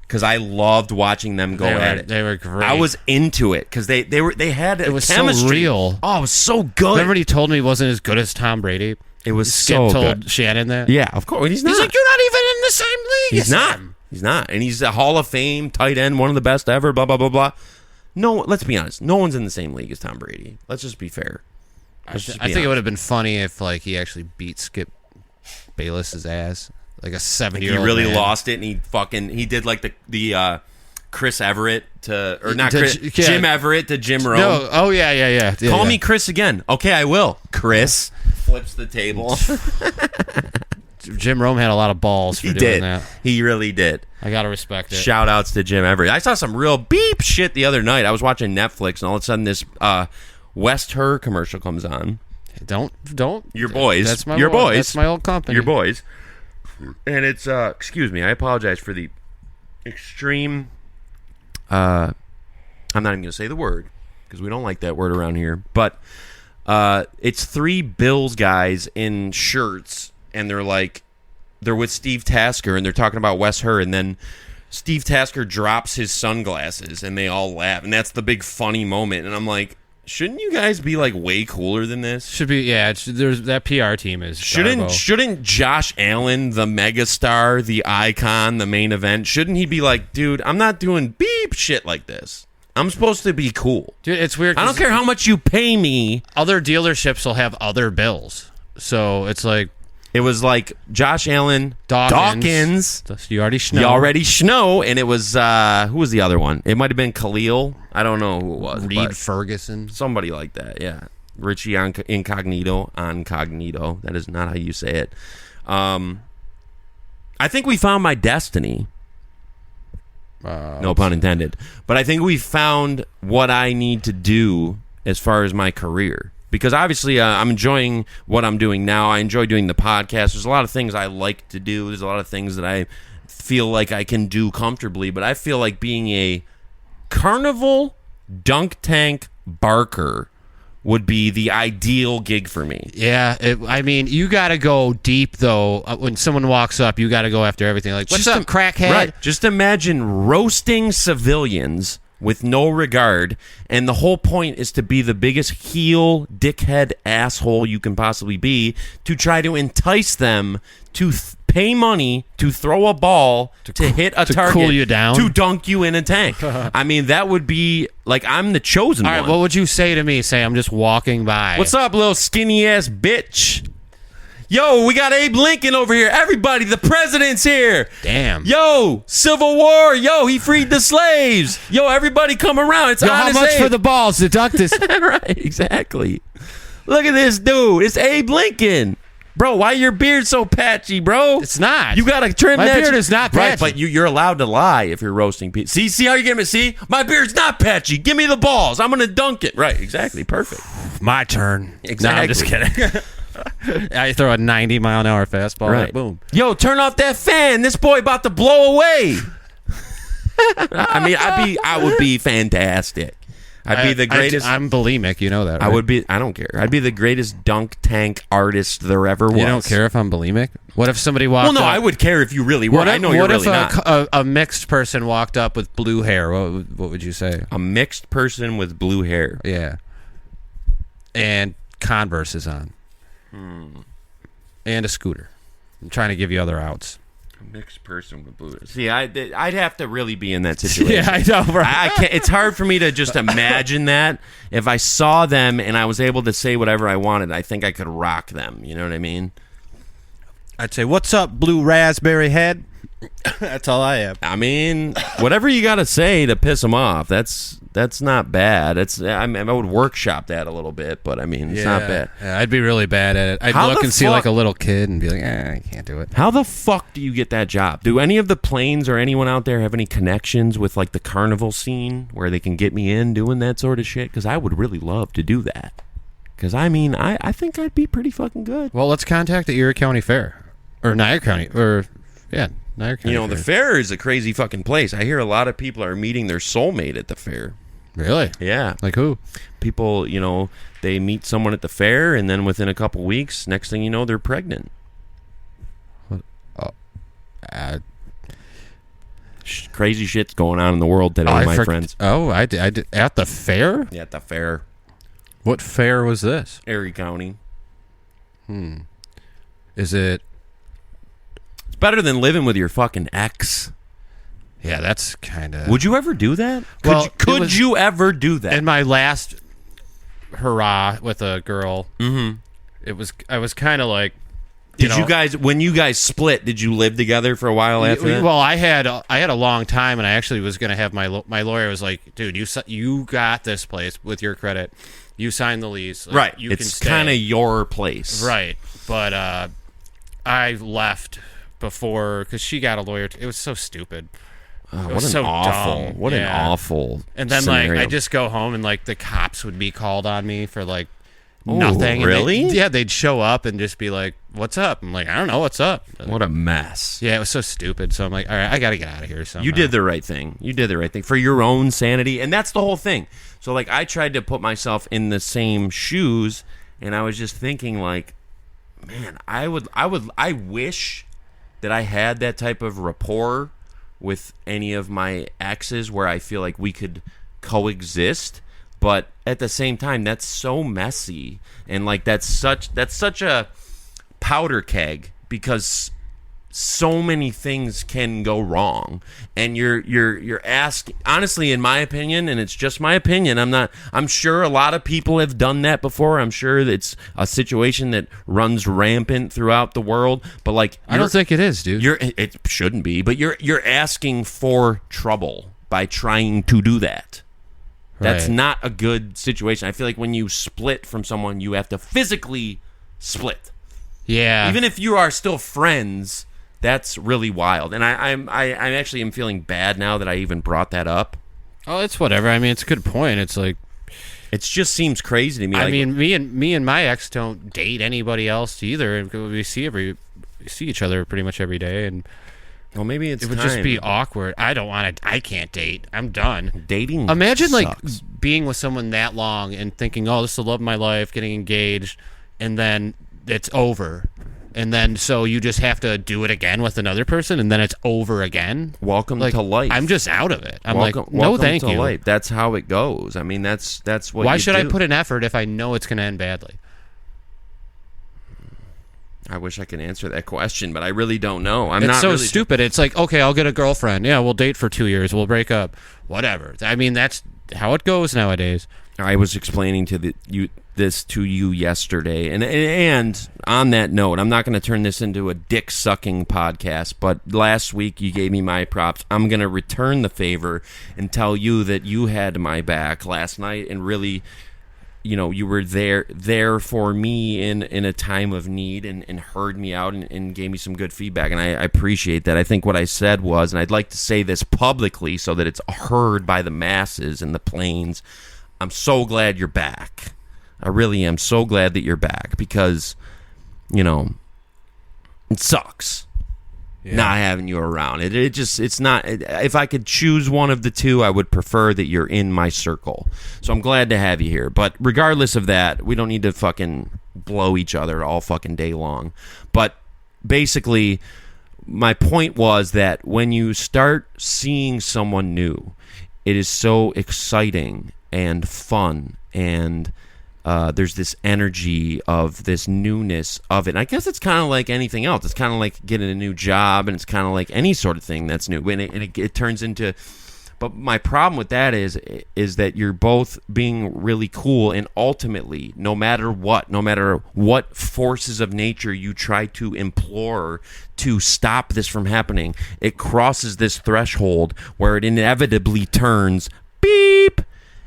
Because I loved watching them go at it. They were great. I was into it because they had it was chemistry. So real. Oh, it was so good. Remember when he told me he wasn't as good as Tom Brady? It was Skip so told good. Shannon that. Yeah, of course. He's like, you're not even in the same league. He's not. He's not. And he's a Hall of Fame tight end, one of the best ever. Blah blah blah blah. No, let's be honest. No one's in the same league as Tom Brady. Let's just be fair. I think it would have been funny if like he actually beat Skip Bayless's ass, like a 70-year-old. He really man. lost it, and he did like the Chris Everett Jim Everett to Jim Rome. No, oh yeah. Call me Chris again. Okay, I will. Chris flips the table. Jim Rome had a lot of balls for doing that. He really did. I gotta respect it. Shout outs to Jim Everett. I saw some real beep shit the other night. I was watching Netflix, and all of a sudden this West Her commercial comes on. Don't. Your boys. That's my boys. That's my old company. Your boys. And it's excuse me. I apologize for the extreme. I'm not even gonna say the word because we don't like that word around here. But it's three Bills guys in shirts, and they're with Steve Tasker, and they're talking about Wes Her, and then Steve Tasker drops his sunglasses, and they all laugh, and that's the big funny moment. And I'm like, shouldn't you guys be like way cooler than this? Should be, yeah. There's that PR team is. Shouldn't Josh Allen, the megastar, the icon, the main event, shouldn't he be like, dude, I'm not doing beep shit like this. I'm supposed to be cool. Dude, it's weird. I don't care how much you pay me. Other dealerships will have other bills, so it's like it was like Josh Allen, Dawkins. You already know. And it was who was the other one? It might have been Khalil. I don't know who it was. Reed Ferguson, somebody like that. Yeah, Richie Incognito. That is not how you say it. I think we found my destiny. No pun intended. But I think we found what I need to do as far as my career. Because obviously I'm enjoying what I'm doing now. I enjoy doing the podcast. There's a lot of things I like to do. There's a lot of things that I feel like I can do comfortably. But I feel like being a carnival dunk tank barker would be the ideal gig for me. Yeah, I mean, you got to go deep, though. When someone walks up, you got to go after everything. Like, what's up, crackhead? Right. Just imagine roasting civilians with no regard, and the whole point is to be the biggest heel, dickhead, asshole you can possibly be to try to entice them to pay money to throw a ball to hit a target, cool you down, to dunk you in a tank. I mean, that would be like I'm the chosen one. All right, what would you say to me? Say I'm just walking by. What's up, little skinny ass bitch? Yo, we got Abe Lincoln over here. Everybody, the president's here. Damn. Yo, Civil War. Yo, he freed the slaves. Yo, everybody come around. It's how much Abe. for the balls to dunk this? Right, exactly. Look at this dude. It's Abe Lincoln. Bro, why your beard so patchy, bro? It's not. You gotta trim My that. My beard is not patchy. Right, but you're allowed to lie if you're roasting people. See how you get me? See? My beard's not patchy. Give me the balls. I'm gonna dunk it. Right, exactly. Perfect. My turn. Exactly. No, I'm just kidding. I throw a 90-mile-an-hour fastball. Right. Boom. Yo, turn off that fan. This boy about to blow away. I mean, I would be fantastic. I'd be the greatest. I'm bulimic, you know that, right? I would be. I don't care. I'd be the greatest dunk tank artist there ever was. You don't care if I'm bulimic? What if somebody walked up? Well, no, I would care if you really were. I know you're really not. What if a mixed person walked up with blue hair? What would you say? A mixed person with blue hair. Yeah. And Converse is on. And a scooter. I'm trying to give you other outs. A mixed person with blue. See, I'd have to really be in that situation. Yeah, I know, right? I can't. It's hard for me to just imagine that. If I saw them and I was able to say whatever I wanted, I think I could rock them. You know what I mean? I'd say, "What's up, blue raspberry head?" That's all I have. I mean, whatever you got to say to piss them off, that's not bad. I would workshop that a little bit, but I mean, it's not bad. Yeah, I'd be really bad at it. I'd look and see like a little kid and be like, I can't do it. How the fuck do you get that job? Do any of the planes or anyone out there have any connections with like the carnival scene where they can get me in doing that sort of shit? Because I would really love to do that. Because I mean, I think I'd be pretty fucking good. Well, let's contact the Erie County Fair or Niagara County Niagara County. You know, the fair is a crazy fucking place. I hear a lot of people are meeting their soulmate at the fair. Really? Yeah. Like who? People, you know, they meet someone at the fair, and then within a couple weeks, next thing you know, they're pregnant. What? Crazy shit's going on in the world today, my friends. Oh, I did. At the fair? Yeah, at the fair. What fair was this? Erie County. Is it? It's better than living with your fucking ex. Yeah, that's kind of... Would you ever do that? Well, could you ever do that? In my last hurrah with a girl, I was kind of like... When you guys split, did you live together for a while after that? Well, I had a long time, and I actually was going to have my lawyer was like, dude, you got this place with your credit. You signed the lease. Like, right. You it's kind of your place. Right. But I left before because she got a lawyer. It was so stupid. Oh, what an awful and then scenario. like I just go home and like the cops would be called on me for like nothing. Really? They'd show up and just be like, "What's up?" I'm like, "I don't know, what's up." What a mess. Yeah, it was so stupid. So I'm like, all right, I got to get out of here. Somehow. You did the right thing. You did the right thing for your own sanity, and that's the whole thing. So like I tried to put myself in the same shoes, and I was just thinking like, man, I wish that I had that type of rapport with any of my exes where I feel like we could coexist, but at the same time that's so messy, and like that's such a powder keg because so many things can go wrong, and you're asking, honestly, in my opinion, and it's just my opinion, I'm sure a lot of people have done that before. I'm sure that it's a situation that runs rampant throughout the world, but like I don't think it is, dude. It shouldn't be, but you're asking for trouble by trying to do that. That's not a good situation. I feel like when you split from someone, you have to physically split. Yeah. Even if you are still friends, that's really wild. And I actually am feeling bad now that I even brought that up. Oh, it's whatever. I mean, it's a good point. It's like it just seems crazy to me. I mean, me and my ex don't date anybody else either. We see each other pretty much every day, and Well, maybe it's It would time. just be awkward. I don't want to. I can't date. I'm done. Dating Imagine sucks. like being with someone that long and thinking, "Oh, this is the love of my life," getting engaged, and then it's over, and then so you just have to do it again with another person, and then it's over again. Welcome Like, to life. I'm just out of it. I'm welcome, like, no, welcome thank to you. life. That's how it goes. I mean, that's what. Why you should I do. put an effort if I know it's going to end badly? I wish I could answer that question, but I really don't know. I'm It's not so really stupid. It's like, okay, I'll get a girlfriend. Yeah, we'll date for 2 years. We'll break up. Whatever. I mean, that's how it goes nowadays. I was explaining to this to you yesterday, and on that note, I'm not going to turn this into a dick sucking podcast. But last week you gave me my props. I'm going to return the favor and tell you that you had my back last night, and really, you know, you were there for me in a time of need, and heard me out and gave me some good feedback, and I appreciate that. I think what I said was, and I'd like to say this publicly so that it's heard by the masses and the plains. I'm so glad you're back. I really am so glad that you're back, because, you know, it sucks not having you around. It's not. If I could choose one of the two, I would prefer that you're in my circle. So I'm glad to have you here. But regardless of that, we don't need to fucking blow each other all fucking day long. But basically, my point was that when you start seeing someone new, it is so exciting and fun, and there's this energy of this newness of it. And I guess it's kind of like anything else. It's kind of like getting a new job, and it's kind of like any sort of thing that's new. And it turns into... But my problem with that is that you're both being really cool, and ultimately, no matter what forces of nature you try to implore to stop this from happening, it crosses this threshold where it inevitably turns beep,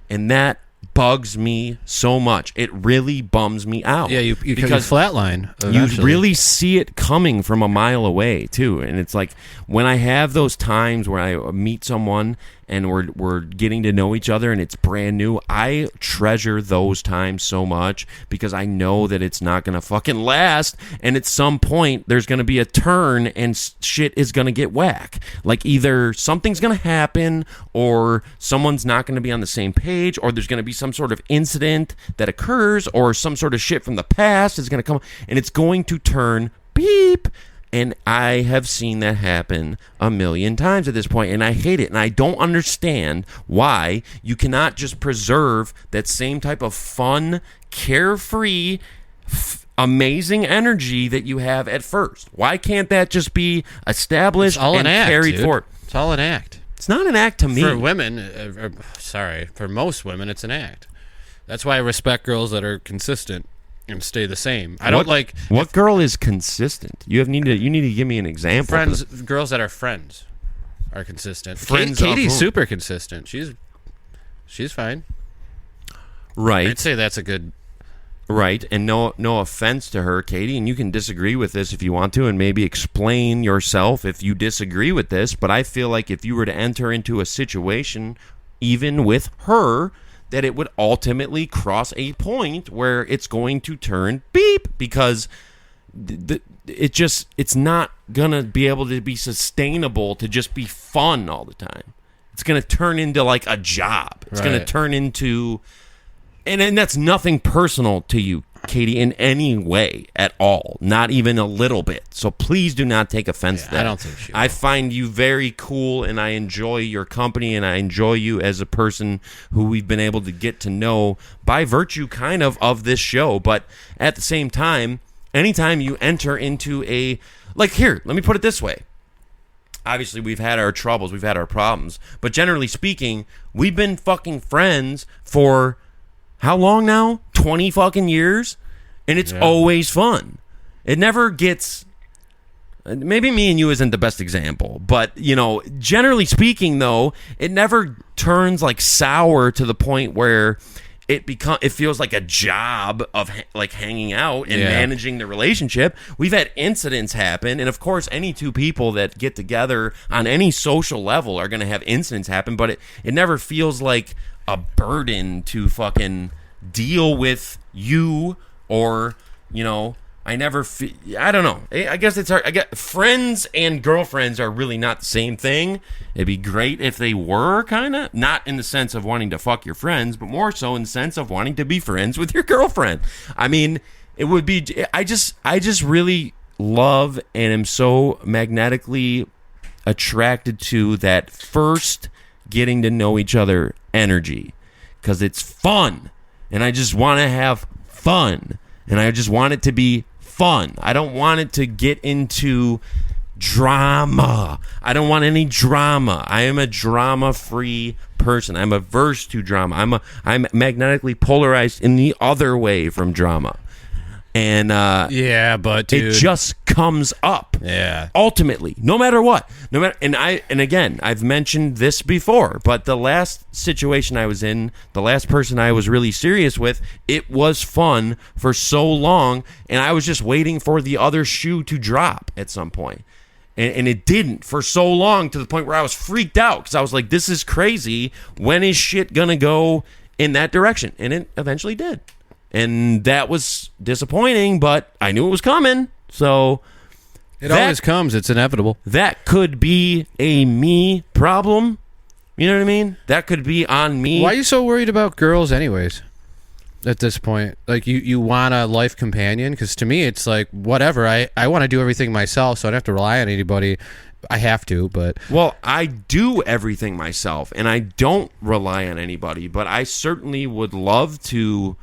and that bugs me so much. It really bums me out. Yeah, you because flatline. you eventually. really see it coming from a mile away too. And it's like when I have those times where I meet someone and we're getting to know each other and it's brand new, I treasure those times so much, because I know that it's not gonna fucking last, and at some point there's gonna be a turn and shit is gonna get whack. Like either something's gonna happen, or someone's not gonna be on the same page, or there's gonna be some sort of incident that occurs, or some sort of shit from the past is gonna come, and it's going to turn beep. And I have seen that happen a million times at this point, and I hate it. And I don't understand why you cannot just preserve that same type of fun, carefree, amazing energy that you have at first. Why can't that just be established and carried forward? It's all an act. It's not an act to me. For women, for most women, it's an act. That's why I respect girls that are consistent and stay the same. I don't like... What girl is consistent? You need to give me an example. Girls that are friends are consistent. Friends Katie's of whom? super consistent. She's fine. Right. I'd say that's a good... Right, and no offense to her, Katie, and you can disagree with this if you want to, and maybe explain yourself if you disagree with this, but I feel like if you were to enter into a situation, even with her, that it would ultimately cross a point where it's going to turn beep, because it's not gonna be able to be sustainable to just be fun all the time. It's gonna turn into like a job. It's gonna turn into, and that's nothing personal to you, Katie, in any way at all, not even a little bit. So please do not take offense to that. I don't think she will. I find you very cool, and I enjoy your company, and I enjoy you as a person who we've been able to get to know by virtue kind of this show. But at the same time, anytime you enter into here, let me put it this way. Obviously, we've had our troubles, we've had our problems, but generally speaking, we've been fucking friends for how long now? 20 fucking years? And it's always fun. It never gets... Maybe me and you isn't the best example, but, you know, generally speaking, though, it never turns, like, sour to the point where it feels like a job of, like, hanging out and managing the relationship. We've had incidents happen, and, of course, any two people that get together on any social level are going to have incidents happen, but it never feels like a burden to fucking deal with you, or, you know, I don't know. I guess it's hard. I get friends and girlfriends are really not the same thing. It'd be great if they were, kind of, not in the sense of wanting to fuck your friends, but more so in the sense of wanting to be friends with your girlfriend. I mean, it would be. I just really love and am so magnetically attracted to that first getting to know each other energy, because it's fun, and I just want to have fun, and I just want it to be fun. I don't want it to get into drama. I don't want any drama. I am a drama-free person. I'm averse to drama. I'm magnetically polarized in the other way from drama. And yeah, but dude, it just comes up. Yeah. Ultimately, no matter what. And again, I've mentioned this before, but the last situation I was in, the last person I was really serious with, it was fun for so long, and I was just waiting for the other shoe to drop at some point. And it didn't for so long, to the point where I was freaked out, because I was like, this is crazy. When is shit gonna go in that direction? And it eventually did. And that was disappointing, but I knew it was coming. So it always comes. It's inevitable. That could be a me problem. You know what I mean? That could be on me. Why are you so worried about girls anyways? At this point, like you want a life companion? Because to me, it's like, whatever. I want to do everything myself, so I don't have to rely on anybody. I have to, but... Well, I do everything myself, and I don't rely on anybody, but I certainly would love to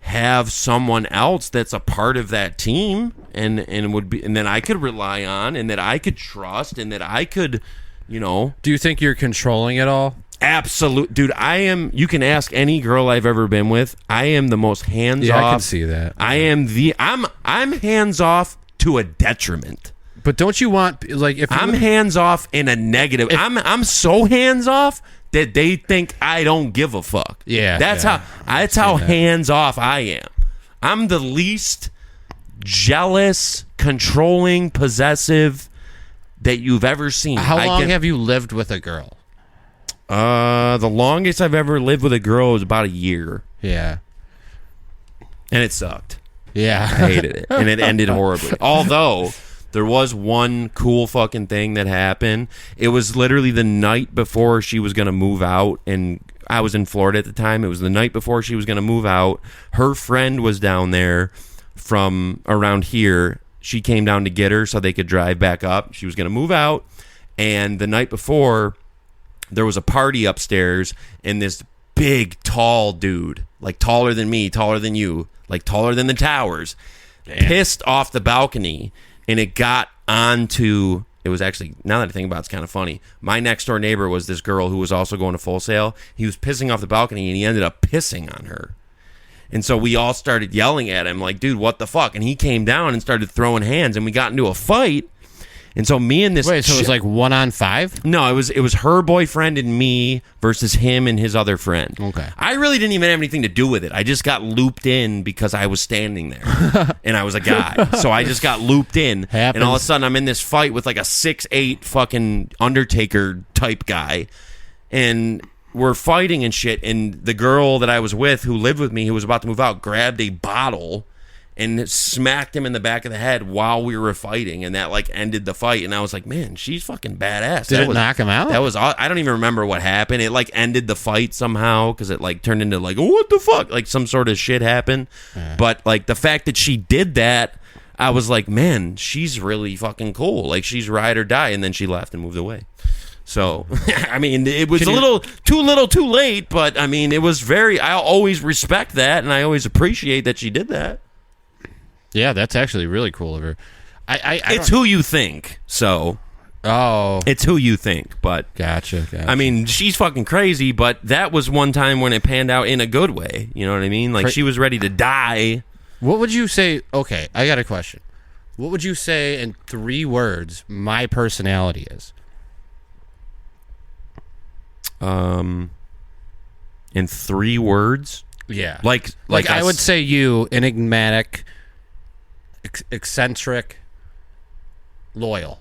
have someone else that's a part of that team, and that I could rely on, and that I could trust, and that I could, Do you think you're controlling it all? Absolute, dude. I am. You can ask any girl I've ever been with. I am the most hands off. Yeah, I can see that. I'm hands off to a detriment. But don't you want, like, if I'm hands off in a negative? I'm so hands off that they think I don't give a fuck. Yeah, that's how hands off I am. I'm the least jealous, controlling, possessive that you've ever seen. How long have you lived with a girl? The longest I've ever lived with a girl was about a year. Yeah. And it sucked. Yeah. I hated it. And it ended horribly. Although there was one cool fucking thing that happened. It was literally the night before she was going to move out, and I was in Florida at the time. It was the night before she was going to move out. Her friend was down there from around here. She came down to get her so they could drive back up. She was going to move out. And the night before, there was a party upstairs, and this big, tall dude, like taller than me, taller than you, like taller than the towers, pissed off the balcony, and it got onto... It was actually, now that I think about it, it's kind of funny. My next door neighbor was this girl who was also going to Full Sail. He was pissing off the balcony, and he ended up pissing on her. And so we all started yelling at him, like, dude, what the fuck? And he came down and started throwing hands, and we got into a fight. And so me and this... Wait, so it was like 1-on-5? No, it was her boyfriend and me versus him and his other friend. Okay. I really didn't even have anything to do with it. I just got looped in because I was standing there. And I was a guy. So I just got looped in. Happens. And all of a sudden I'm in this fight with like a 6'8" fucking Undertaker type guy. And we're fighting and shit. And the girl that I was with, who lived with me, who was about to move out, grabbed a bottle and smacked him in the back of the head while we were fighting, and that like ended the fight. And I was like, man, she's fucking badass. Did it knock him out? That was, I don't even remember what happened. It like ended the fight somehow, because it like turned into like, what the fuck, like some sort of shit happened. But like the fact that she did that, I was like, man, she's really fucking cool. Like, she's ride or die. And then she left and moved away. So, I mean, it was little too late, but I mean, it was I always respect that, and I always appreciate that she did that. Yeah, that's actually really cool of her. It's who you think, so. Oh. It's who you think, but. Gotcha. I mean, she's fucking crazy, but that was one time when it panned out in a good way. You know what I mean? Like, she was ready to die. What would you say? Okay, I got a question. What would you say in 3 words my personality is? In 3 words? Yeah. Like I would say you, enigmatic, eccentric, loyal.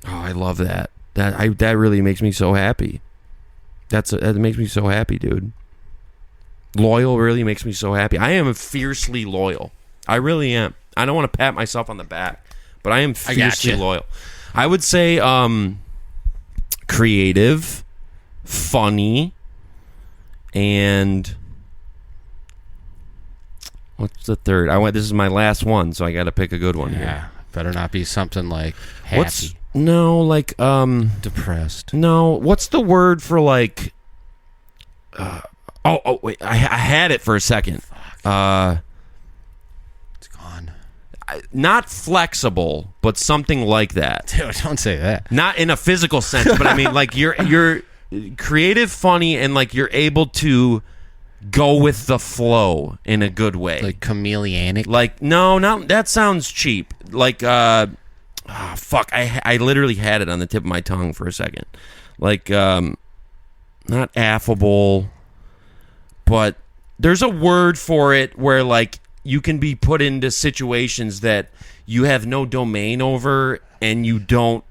Oh, I love that. That really makes me so happy. That makes me so happy, dude. Loyal really makes me so happy. I am fiercely loyal. I really am. I don't want to pat myself on the back, but I am fiercely gotcha. loyal. I would say creative, funny, and what's the third? This is my last one, so I got to pick a good one here. Better not be something like happy. Depressed. No, what's the word for like? Wait, I had it for a second. It's gone. Not flexible, but something like that. Dude, don't say that. Not in a physical sense, but I mean, like you're creative, funny, and like you're able to go with the flow in a good way. Like chameleonic. Like no, not that sounds cheap. Like fuck, I literally had it on the tip of my tongue for a second. Like not affable, but there's a word for it where like you can be put into situations that you have no domain over and you don't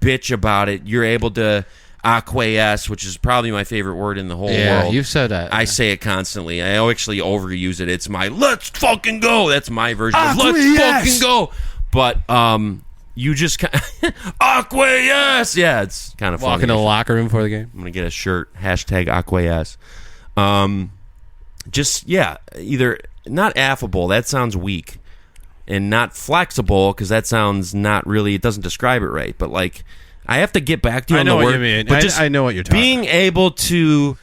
bitch about it. You're able to acquiesce, which is probably my favorite word in the whole world. You've said that. I say it constantly. I actually overuse it. It's my let's fucking go. That's my version of let's fucking go. But you just acquiesce. Yeah, it's kind of funny. Walk into the locker room before the game. I'm gonna get a shirt #acquiesce. Just either not affable. That sounds weak, and not flexible because that sounds not really. It doesn't describe it right. But like, I have to get back to you on the word. I know what you mean. But just I know what you're talking being able to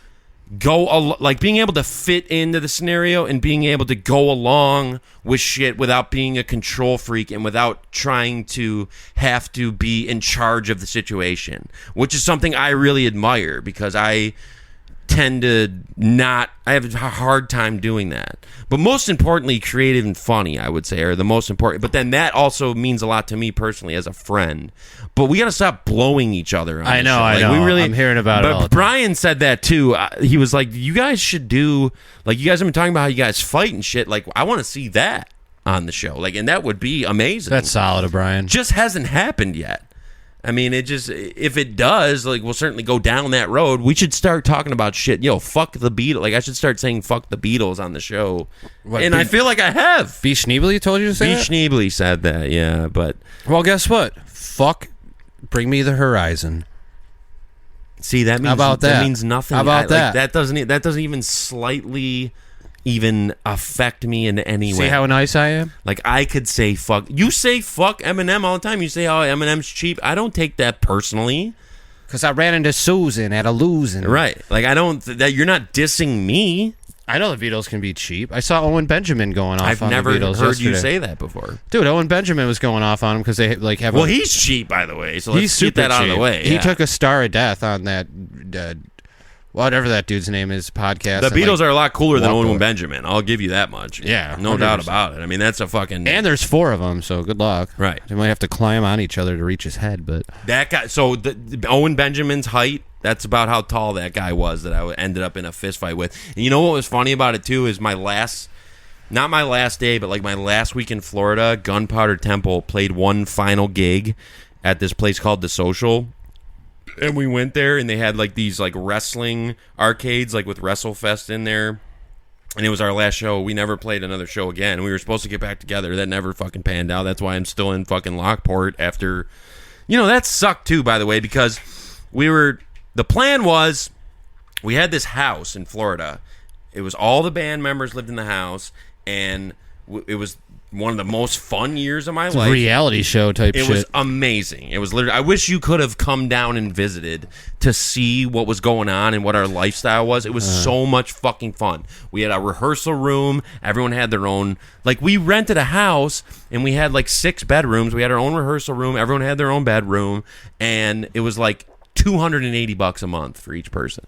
like being able to fit into the scenario and being able to go along with shit without being a control freak and without trying to have to be in charge of the situation, which is something I really admire because I tend to not. I have a hard time doing that. But most importantly, creative and funny, I would say, are the most important. But then that also means a lot to me personally as a friend. But we got to stop blowing each other. I know. We really, I'm hearing about it all the But time. Brian said that too. He was like, "You guys should do like you guys have been talking about how you guys fight and shit. Like, I want to see that on the show. Like, and that would be amazing. That's solid, O'Brien. Just hasn't happened yet. I mean, it just if it does, like we'll certainly go down that road. We should start talking about shit. Yo, fuck the Beatles. Like I should start saying fuck the Beatles on the show. And I feel like I have. B. Schneebly told you to say B. that? Schneebly said that, yeah, but Well, guess what? Fuck. Bring me the horizon. see that means How about that? means nothing. How about that? Like, that doesn't even slightly even affect me in any way. See how nice I am? Like I could say fuck. You say fuck Eminem all the time. You say oh Eminem's cheap. I don't take that personally. Because I ran into Susan at a losing. Right. Like I don't. That you're not dissing me. I know the Beatles can be cheap. I saw Owen Benjamin going off I've on never the Beatles heard you yesterday. say that before. Dude, Owen Benjamin was going off on him because they like have Well, a... he's cheap, by the way. So let's He's get super that out of cheap. the way. He yeah. took a star of death on that, whatever that dude's name is, podcast. The and, Beatles like, are a lot cooler than walked Owen over. Benjamin. I'll give you that much. Yeah, no doubt 100%. about it. I mean, that's a fucking And there's 4 of them, so good luck. Right. They might have to climb on each other to reach his head, but... that guy. So the Owen Benjamin's height. That's about how tall that guy was that I ended up in a fist fight with. And you know what was funny about it too is not my last day, but like my last week in Florida, Gunpowder Temple played one final gig at this place called The Social. And we went there and they had like these like wrestling arcades like with WrestleFest in there. And it was our last show. We never played another show again. We were supposed to get back together. That never fucking panned out. That's why I'm still in fucking Lockport after... You know, that sucked too, by the way, because the plan was we had this house in Florida. It was all the band members lived in the house, and it was one of the most fun years of my life. Reality show type It shit. was amazing. It was literally. I wish you could have come down and visited to see what was going on and what our lifestyle was. It was so much fucking fun. We had a rehearsal room. Everyone had their own. Like we rented a house and we had like 6 bedrooms. We had our own rehearsal room. Everyone had their own bedroom, and it was like $280 a month for each person.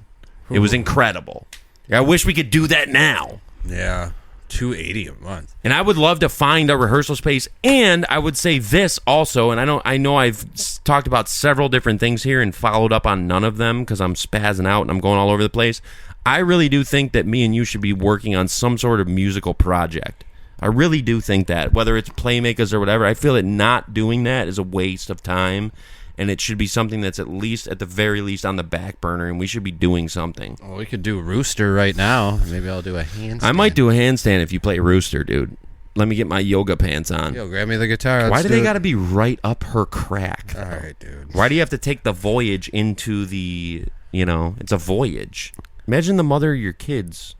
It was incredible. I wish we could do that now. Yeah. $280 a month. And I would love to find a rehearsal space. And I would say this also, and I know I've talked about several different things here and followed up on none of them because I'm spazzing out and I'm going all over the place. I really do think that me and you should be working on some sort of musical project. I really do think that, whether it's Playmakers or whatever. I feel that not doing that is a waste of time. And it should be something that's at the very least, on the back burner, and we should be doing something. Well, we could do Rooster right now. Maybe I'll do a handstand. I might do a handstand if you play Rooster, dude. Let me get my yoga pants on. Yo, grab me the guitar. Why Let's do do they it. got to be right up her crack? All right, dude. Why do you have to take the voyage into the, it's a voyage. Imagine the mother of your kids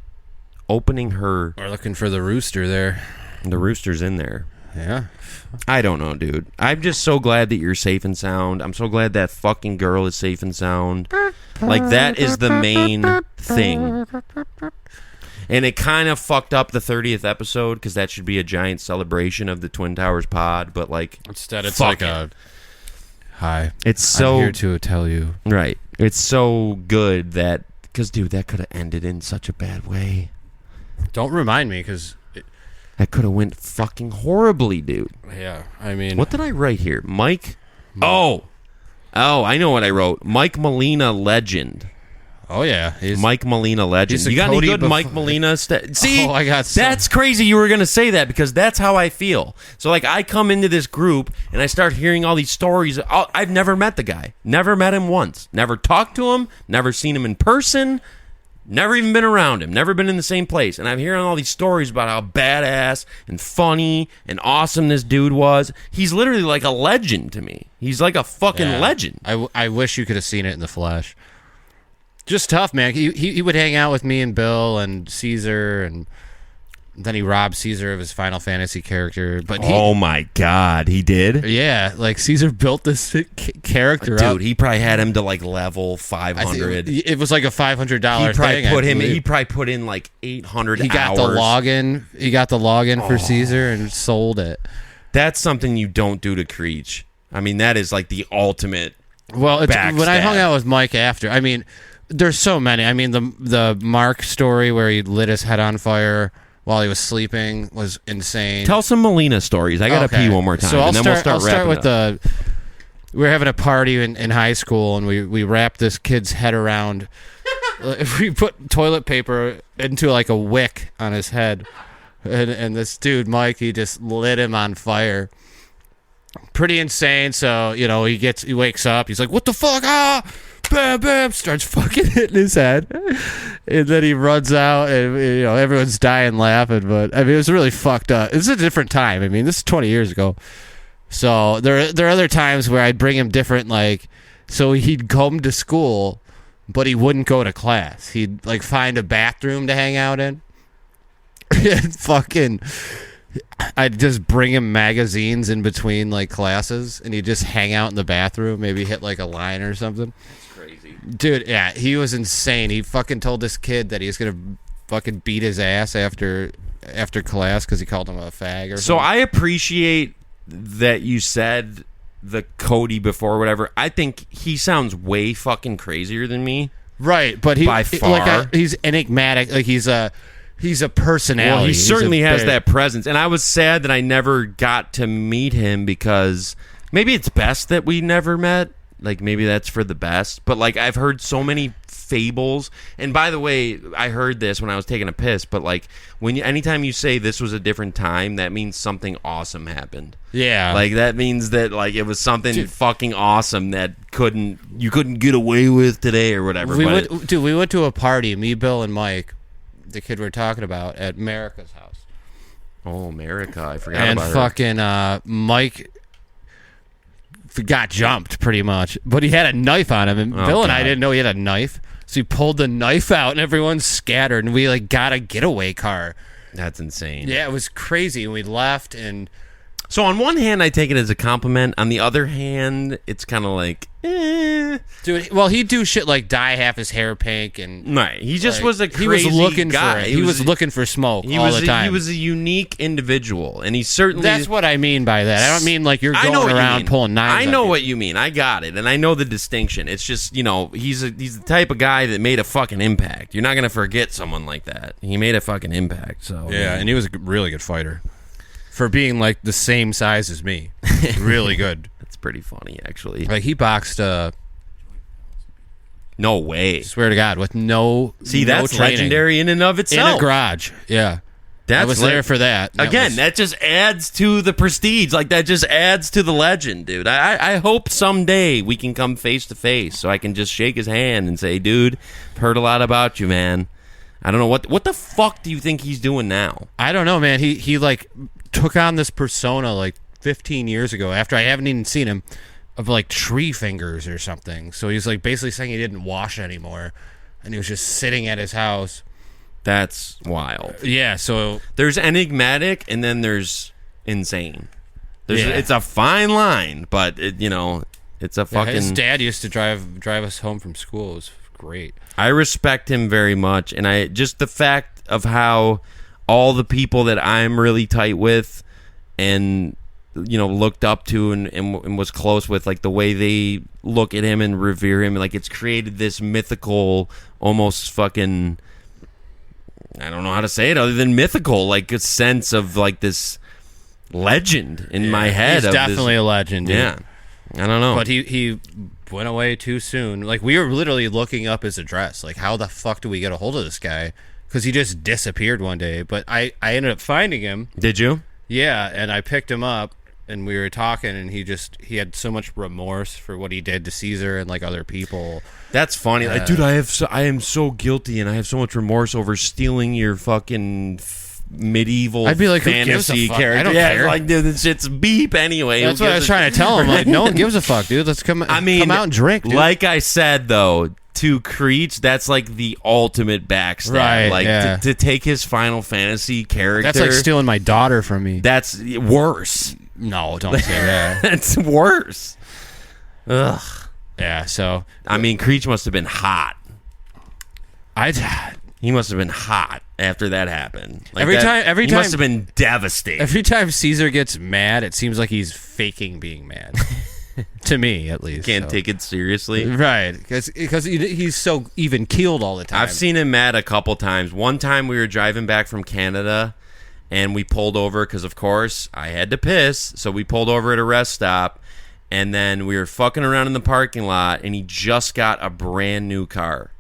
opening her. We're looking for the rooster there. The rooster's in there. Yeah. I don't know, dude. I'm just so glad that you're safe and sound. I'm so glad that fucking girl is safe and sound. Like, that is the main thing. And it kind of fucked up the 30th episode because that should be a giant celebration of the Twin Towers pod. But, like, Instead, it's fuck like a... Hi. It's so... I'm here to tell you. Right. It's so good that... Because, dude, that could have ended in such a bad way. Don't remind me, because... That could have went fucking horribly, dude. Yeah, I mean... What did I write here? Mike? Oh, I know what I wrote. Mike Molina legend. Oh, yeah. Mike Molina legend. he's a You got Cody any good Mike Molina? See, I got some. that's crazy you were going to say that because that's how I feel. So, like, I come into this group and I start hearing all these stories. I've never met the guy. Never met him once. Never talked to him. Never seen him in person. Never even been around him. Never been in the same place. And I'm hearing all these stories about how badass and funny and awesome this dude was. He's literally like a legend to me. He's like a fucking legend. I wish you could have seen it in the flesh. Just tough, man. He would hang out with me and Bill and Caesar, and then he robbed Caesar of his Final Fantasy character. But Oh my God, he did? Yeah, like Caesar built this character up. Dude, he probably had him to like level 500. It was like a $500 He probably thing. He probably put in like 800 He got the login. He got the login for Caesar and sold it. That's something you don't do to Creech. I mean, that is like the ultimate. Well, when I hung backstab. out with Mike after, I mean, there's so many. I mean, the Mark story where he lit his head on fire while he was sleeping was insane. Tell some Molina stories. I gotta pee one more time, So and then we'll start wrapping with up. we were having a party in high school, and we wrapped this kid's head around. We put toilet paper into like a wick on his head, and this dude Mike, he just lit him on fire. Pretty insane. So he wakes up. He's like, "What the fuck?" Bam, bam, starts fucking hitting his head, and then he runs out, and everyone's dying laughing. But I mean, it was really fucked up. It's a different time. I mean, this is 20 years ago. So there are other times where I'd bring him different, like, so he'd come to school, but he wouldn't go to class. He'd like find a bathroom to hang out in. And fucking, I'd just bring him magazines in between like classes, and he'd just hang out in the bathroom, maybe hit like a line or something. Dude, yeah, he was insane. He fucking told this kid that he was gonna fucking beat his ass after class because he called him a fag or something. So I appreciate that you said the Cody before, whatever. I think he sounds way fucking crazier than me. Right, but by far, he's enigmatic. Like he's a personality. Well, he certainly has that presence, and I was sad that I never got to meet him because maybe it's best that we never met. Like, maybe that's for the best. But, like, I've heard so many fables. And, by the way, I heard this when I was taking a piss. But, like, anytime you say this was a different time, that means something awesome happened. Yeah. Like, that means that, like, it was something fucking awesome that you couldn't get away with today or whatever. We went to a party, me, Bill, and Mike, the kid we were talking about, at America's house. Oh, America. I forgot about her. And fucking Mike got jumped pretty much, but he had a knife on him, and Bill and I didn't know he had a knife, so he pulled the knife out, and everyone scattered, and we like got a getaway car. That's insane. Yeah, it was crazy, and we left. And so on one hand, I take it as a compliment. On the other hand, it's kind of like, dude. Well, he'd do shit like dye half his hair pink, and right. He just was a crazy he was looking guy. He was looking for smoke all the time. He was a unique individual, and he certainly. That's what I mean by that. I don't mean like you're going around pulling knives. I know what you mean. I got it, and I know the distinction. It's just he's the type of guy that made a fucking impact. You're not gonna forget someone like that. He made a fucking impact. So yeah, and he was a really good fighter for being like the same size as me. Really good. That's pretty funny, actually. Like he boxed. No way. Swear to God, with no. See, no that's training. legendary in and of itself. In a garage. Yeah. I was there for that. That just adds to the prestige. Like, that just adds to the legend, dude. I hope someday we can come face to face so I can just shake his hand and say, dude, I've heard a lot about you, man. I don't know. What the fuck do you think he's doing now? I don't know, man. He like took on this persona like 15 years ago after I haven't even seen him of like tree fingers or something. So he's like basically saying he didn't wash anymore, and he was just sitting at his house. That's wild. Yeah, so There's enigmatic and then there's insane. Yeah. It's a fine line, but it's a fucking. his dad used to drive us home from school. It was great. I respect him very much, and I just the fact of how all the people that I'm really tight with and looked up to and was close with, like the way they look at him and revere him, like it's created this mythical, almost fucking, I don't know how to say it other than mythical, like a sense of like this legend in my head. He's definitely a legend. Dude. Yeah, I don't know, but he went away too soon. Like we were literally looking up his address. Like how the fuck do we get a hold of this guy? Because he just disappeared one day. But I ended up finding him. Did you? Yeah, and I picked him up. And we were talking, and he had so much remorse for what he did to Caesar and like other people. That's funny, like, dude. I am so guilty, and I have so much remorse over stealing your fucking medieval. I'd be like, who fantasy gives a fuck? character. I don't Yeah, care. like, dude, this shit's beep anyway. That's Who what I was gives trying to tell him. Like, no one gives a fuck, dude. Let's come. I mean, come out and drink, dude. Like I said, though, to Creech, that's like the ultimate backstab. Right, Like yeah. to take his Final Fantasy character. That's like stealing my daughter from me. That's worse. No, don't say that. That's worse. Ugh. Yeah. So I mean, Creech must have been hot. I. He must have been hot after that happened. Like Every he time- must have been devastated. Every time Caesar gets mad, it seems like he's faking being mad. To me, at least. Can't take it seriously. Right, because he's so even keeled all the time. I've seen him mad a couple times. One time we were driving back from Canada, and we pulled over because, of course, I had to piss. So we pulled over at a rest stop, and then we were fucking around in the parking lot, and he just got a brand new car.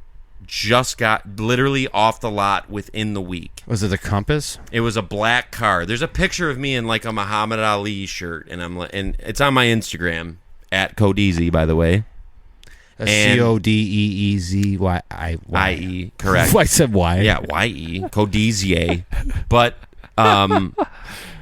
Just got literally off the lot within the week. Was it the Compass? It was a black car. There's a picture of me in like a Muhammad Ali shirt, and it's on my Instagram at Codeezy, by the way. And- CODEEZYIE. Correct. I said Y. Yeah, YE, Codizier. But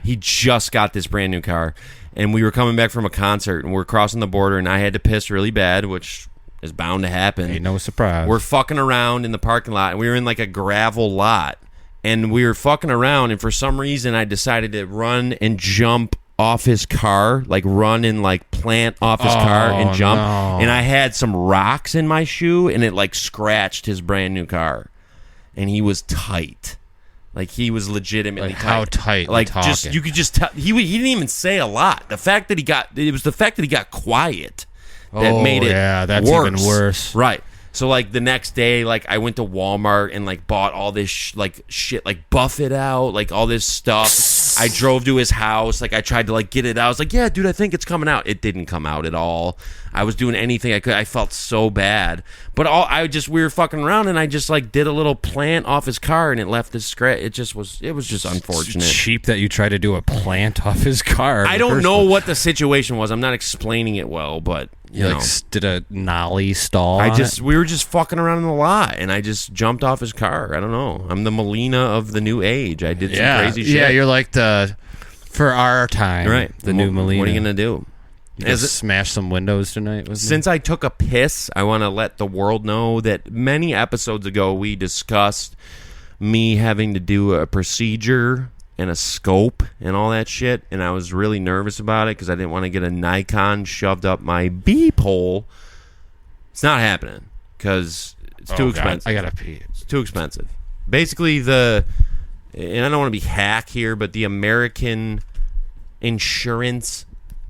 he just got this brand new car, and we were coming back from a concert, and we're crossing the border, and I had to piss really bad, which is bound to happen. Ain't no surprise. We're fucking around in the parking lot, and we were in like a gravel lot, and we were fucking around, and for some reason I decided to run and jump off his car, like run and like plant off his car and jump, no. and I had some rocks in my shoe, and it like scratched his brand new car, and he was tight. Like he was legitimately Like, how tight? Like we just talking? you could just tell he didn't even say a lot. The fact that he got quiet that made it yeah, that's worse. even worse. Right. So like the next day, like I went to Walmart and like bought all this shit, like Buff It Out, like all this stuff. I drove to his house, like I tried to like get it out. I was like, yeah, dude, I think it's coming out. It didn't come out at all. I was doing anything I could. I felt so bad, but we were fucking around, and I just like did a little plant off his car, and it left this scratch. It was just unfortunate. It's cheap that you try to do a plant off his car. I don't know what the situation was. I'm not explaining it well, but you know. Did a nollie stall. We were just fucking around in the lot, and I just jumped off his car. I don't know. I'm the Melina of the new age. I did some crazy shit. Yeah, you're like for our time, right. The new Melina. What are you gonna do? You gonna smash some windows tonight with me? Since I took a piss, I want to let the world know that many episodes ago we discussed me having to do a procedure and a scope and all that shit, and I was really nervous about it because I didn't want to get a Nikon shoved up my beep hole. It's not happening because it's too expensive. I gotta pee. It's too expensive. Basically, and I don't want to be hack here, but the American insurance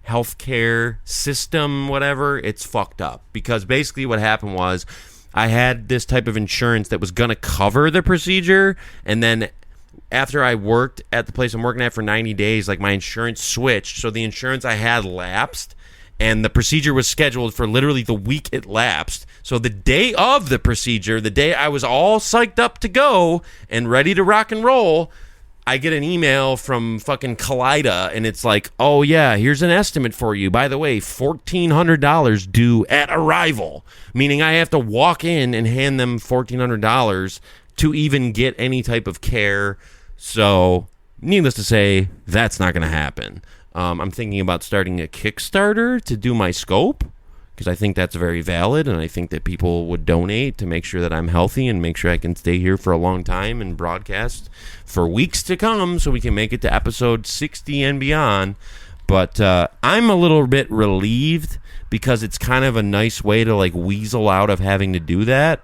healthcare system, whatever, it's fucked up. Because basically what happened was I had this type of insurance that was going to cover the procedure, and then after I worked at the place I'm working at for 90 days, like my insurance switched, so the insurance I had lapsed, and the procedure was scheduled for literally the week it lapsed. So the day of the procedure, the day I was all psyched up to go and ready to rock and roll, I get an email from fucking Kaleida, and it's like, oh yeah, here's an estimate for you. By the way, $1,400 due at arrival, meaning I have to walk in and hand them $1,400 to even get any type of care. So needless to say, that's not going to happen. I'm thinking about starting a Kickstarter to do my scope, because I think that's very valid, and I think that people would donate to make sure that I'm healthy and make sure I can stay here for a long time and broadcast for weeks to come so we can make it to episode 60 and beyond. But I'm a little bit relieved because it's kind of a nice way to like weasel out of having to do that,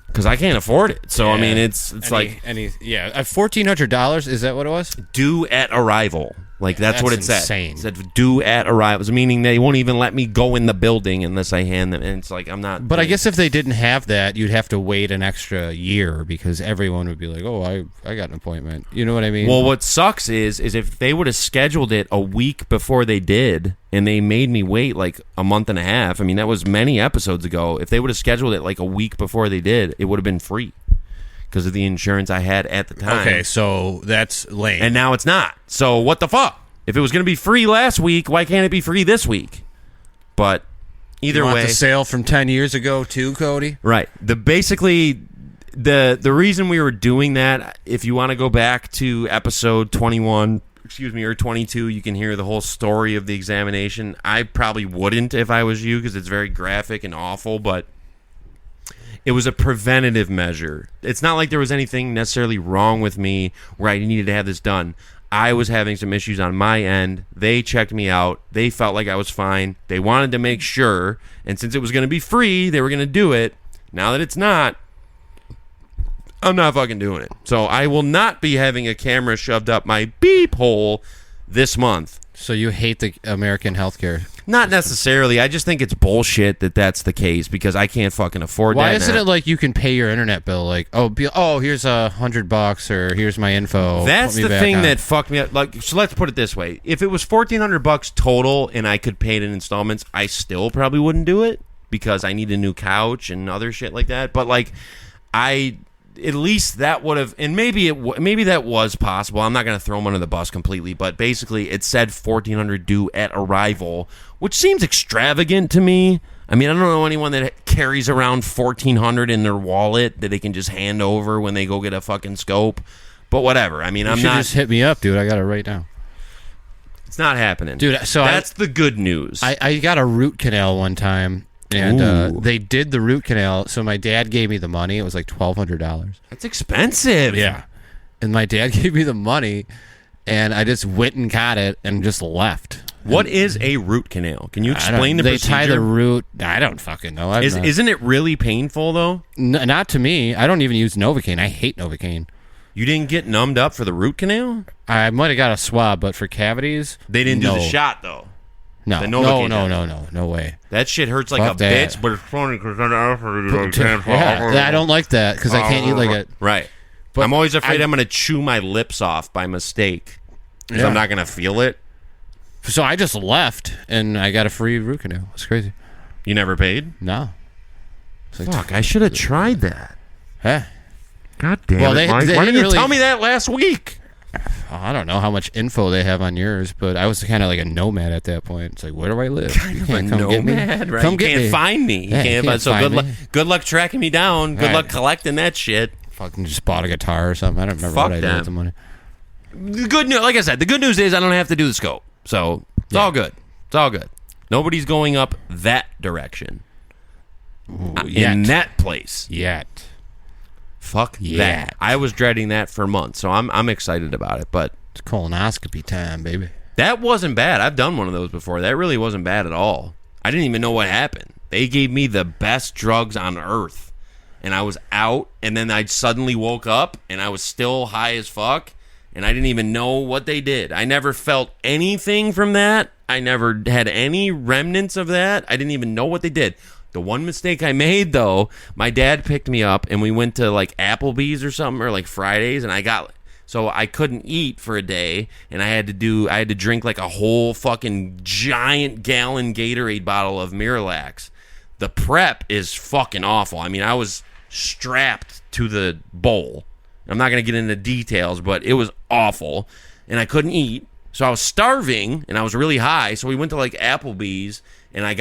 because I can't afford it. So, I mean, it's $1,400, is that what it was? Due at arrival. Like, that's what it said. Insane. It said due at arrival, meaning they won't even let me go in the building unless I hand them. And it's like, I'm not. But I guess if they didn't have that, you'd have to wait an extra year because everyone would be like, oh, I got an appointment. You know what I mean? Well, what sucks is if they would have scheduled it a week before they did, and they made me wait like a month and a half. I mean, that was many episodes ago. If they would have scheduled it like a week before they did, it would have been free because of the insurance I had at the time. Okay, so that's lame. And now it's not. So what the fuck? If it was going to be free last week, why can't it be free this week? But either way, the sale from 10 years ago too, Cody. Right. The reason we were doing that, if you want to go back to episode 21, or 22, you can hear the whole story of the examination. I probably wouldn't if I was you, because it's very graphic and awful, but it was a preventative measure. It's not like there was anything necessarily wrong with me where I needed to have this done. I was having some issues on my end. They checked me out. They felt like I was fine. They wanted to make sure, and since it was going to be free, they were going to do it. Now that it's not, I'm not fucking doing it. So I will not be having a camera shoved up my beep hole this month. So you hate the American healthcare? Not necessarily. I just think it's bullshit that that's the case, because I can't fucking afford that. Why isn't it like you can pay your internet bill? Like, here's $100, or here's my info. That's the thing that fucked me up. Like, so let's put it this way: if it was $1,400 total and I could pay it in installments, I still probably wouldn't do it because I need a new couch and other shit like that. But like, at least that would have, and maybe that was possible. I'm not going to throw them under the bus completely, but basically it said $1,400 due at arrival, which seems extravagant to me. I mean, I don't know anyone that carries around $1,400 in their wallet that they can just hand over when they go get a fucking scope. But whatever. I mean, you should just hit me up, dude. I got it right now. It's not happening, dude. So that's the good news. I got a root canal one time. And they did the root canal, so my dad gave me the money. It was like $1,200. That's expensive. Yeah. And my dad gave me the money, and I just went and got it and just left. What is a root canal? Can you explain the procedure? They tie the root. I don't fucking know. Isn't it really painful, though? Not to me. I don't even use Novocaine. I hate Novocaine. You didn't get numbed up for the root canal? I might have got a swab, but for cavities, they didn't do the shot, though. No way. That shit hurts like a bitch, but it's funny because I don't like that because I can't eat like it. Right. But I'm always afraid I'm going to chew my lips off by mistake because I'm not going to feel it. So I just left and I got a free root canal. It's crazy. You never paid? No. Fuck, I should have tried that. Huh? God damn it, Mike. Why didn't you tell me that last week? I don't know how much info they have on yours, but I was kind of like a nomad at that point. It's like, where do I live? Kind of a nomad, right? You can't find me. Good luck tracking me down. Good luck collecting that shit. Fucking just bought a guitar or something. I don't remember what I did with the money. The good news, like I said, the good news is I don't have to do the scope, so it's all good. It's all good. Nobody's going up that direction. In that place yet. Fuck that. I was dreading that for months, so I'm excited about it. But it's colonoscopy time, baby. That wasn't bad. I've done one of those before. That really wasn't bad at all. I didn't even know what happened. They gave me the best drugs on earth, and I was out, and then I suddenly woke up, and I was still high as fuck, and I didn't even know what they did. I never felt anything from that. I never had any remnants of that. I didn't even know what they did. The one mistake I made, though, my dad picked me up, and we went to, like, Applebee's or something, or, like, Fridays, and so I couldn't eat for a day, and I had to drink, like, a whole fucking giant gallon Gatorade bottle of Miralax. The prep is fucking awful. I mean, I was strapped to the bowl. I'm not going to get into details, but it was awful, and I couldn't eat, so I was starving, and I was really high, so we went to, like, Applebee's, and I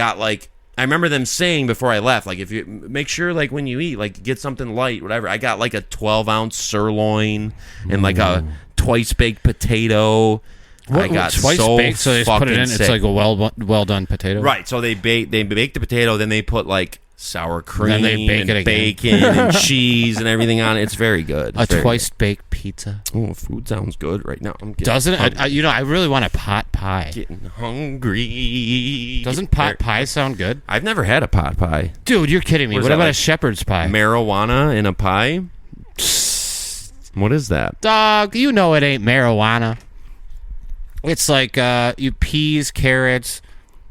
I remember them saying before I left, like, if you make sure, like, when you eat, like, get something light, whatever. I got like a 12-ounce sirloin and like a twice baked potato. I got twice so baked, so they just put it in. sick. It's like a well done potato. Right. So they bake the potato, then they put like sour cream Then they bake and it again. bacon and cheese and everything on it. It's very good. A It's very twice baked pizza. good. Oh, food sounds good right now. I'm getting Doesn't it? I really want a pot pie. getting hungry. Doesn't pot pie sound good? I've never had a pot pie. Dude, you're kidding me. What is What that, about a like shepherd's pie? Marijuana in a pie? What is that? Dog, you know it ain't marijuana. It's like you peas, carrots,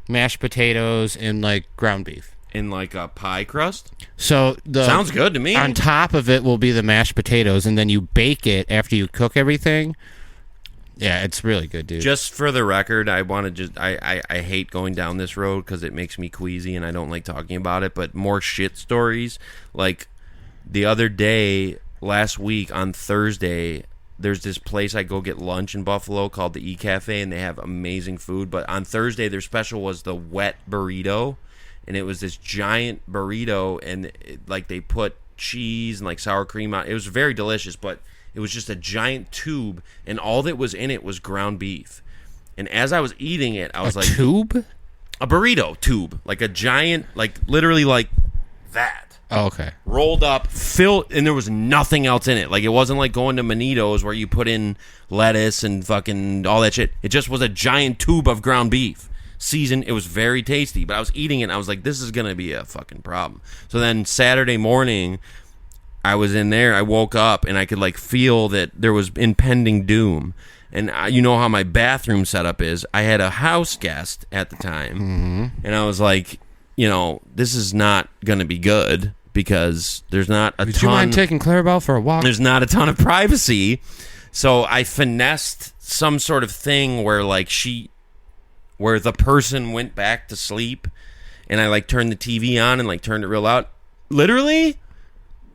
mashed potatoes, and like ground beef. In like a pie crust? So the Sounds good to me. on top of it will be the mashed potatoes, and then you bake it after you cook everything. Yeah, it's really good, dude. Just for the record, I want to just I hate going down this road because it makes me queasy and I don't like talking about it. But more shit stories. Like the other day, last week on Thursday, there's this place I go get lunch in Buffalo called the E Cafe, and they have amazing food. But on Thursday, their special was the wet burrito, and it was this giant burrito, and like they put cheese and like sour cream on. It was very delicious, but it was just a giant tube, and all that was in it was ground beef. And as I was eating it, I was like, tube? a burrito tube, like a giant, like literally like that. Oh, okay. Rolled up, filled, and there was nothing else in it. Like, it wasn't like going to Manitos where you put in lettuce and fucking all that shit. It just was a giant tube of ground beef. Seasoned. It was very tasty, but I was eating it and I was like, this is going to be a fucking problem. So then Saturday morning, I was in there, I woke up, and I could like feel that there was impending doom. And you know how my bathroom setup is. I had a house guest at the time, and I was like, you know, this is not going to be good. Because there's not a ton. Would you mind taking Clarabelle for a walk? There's not a ton of privacy, so I finessed some sort of thing where like where the person went back to sleep, and I like turned the TV on and like turned it real loud. Literally,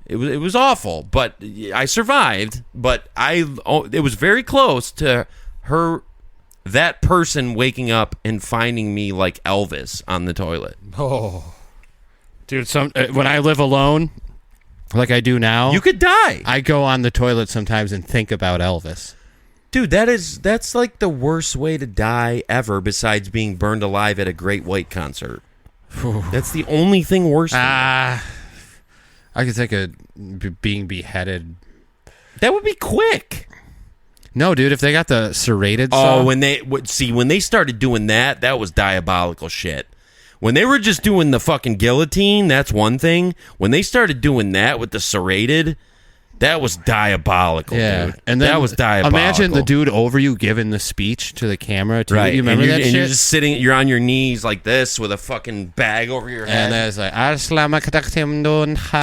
it was awful, but I survived. But it was very close to that person waking up and finding me like Elvis on the toilet. Oh. Dude, when I live alone, like I do now, You could die. I go on the toilet sometimes and think about Elvis. Dude, that's like the worst way to die ever besides being burned alive at a Great White concert. That's the only thing worse than that. I could think of being beheaded. That would be quick. No, dude, if they got the serrated Oh, saw, when they started doing that was diabolical shit. When they were just doing the fucking guillotine, that's one thing. When they started doing that with the serrated, that was diabolical, yeah, dude. and then that was diabolical. Imagine the dude over you giving the speech to the camera. Too. Right, You remember and that shit? you're just sitting, you're on your knees like this with a fucking bag over your head. And there's like,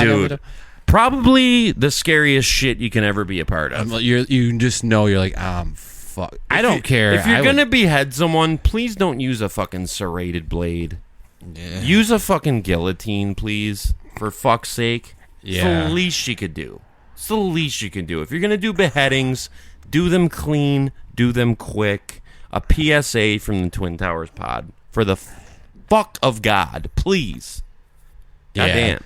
Dude, probably the scariest shit you can ever be a part of. you just know you're like, fuck. I don't care. If you're gonna behead someone, please don't use a fucking serrated blade. Yeah. Use a fucking guillotine, please. For fuck's sake. Yeah. It's the least you could do. It's the least you can do. If you're gonna do beheadings, do them clean, do them quick. A PSA from the Twin Towers pod. For the fuck of God, please. Yeah. Goddamn.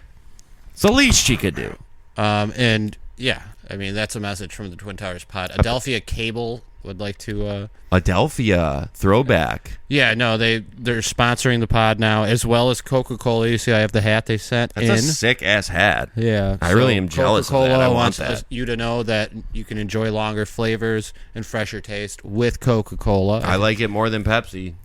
It's the least you could do. And yeah, I mean that's a message from the Twin Towers pod. Adelphia Cable would like to Adelphia throwback. Yeah, no, they're sponsoring the pod now, as well as Coca-Cola. You see, I have the hat they sent That's in. a sick ass hat. Yeah, I really am jealous of that. Coca-Cola I want wants that. you to know that you can enjoy longer flavors and fresher taste with Coca-Cola. I like it more than Pepsi.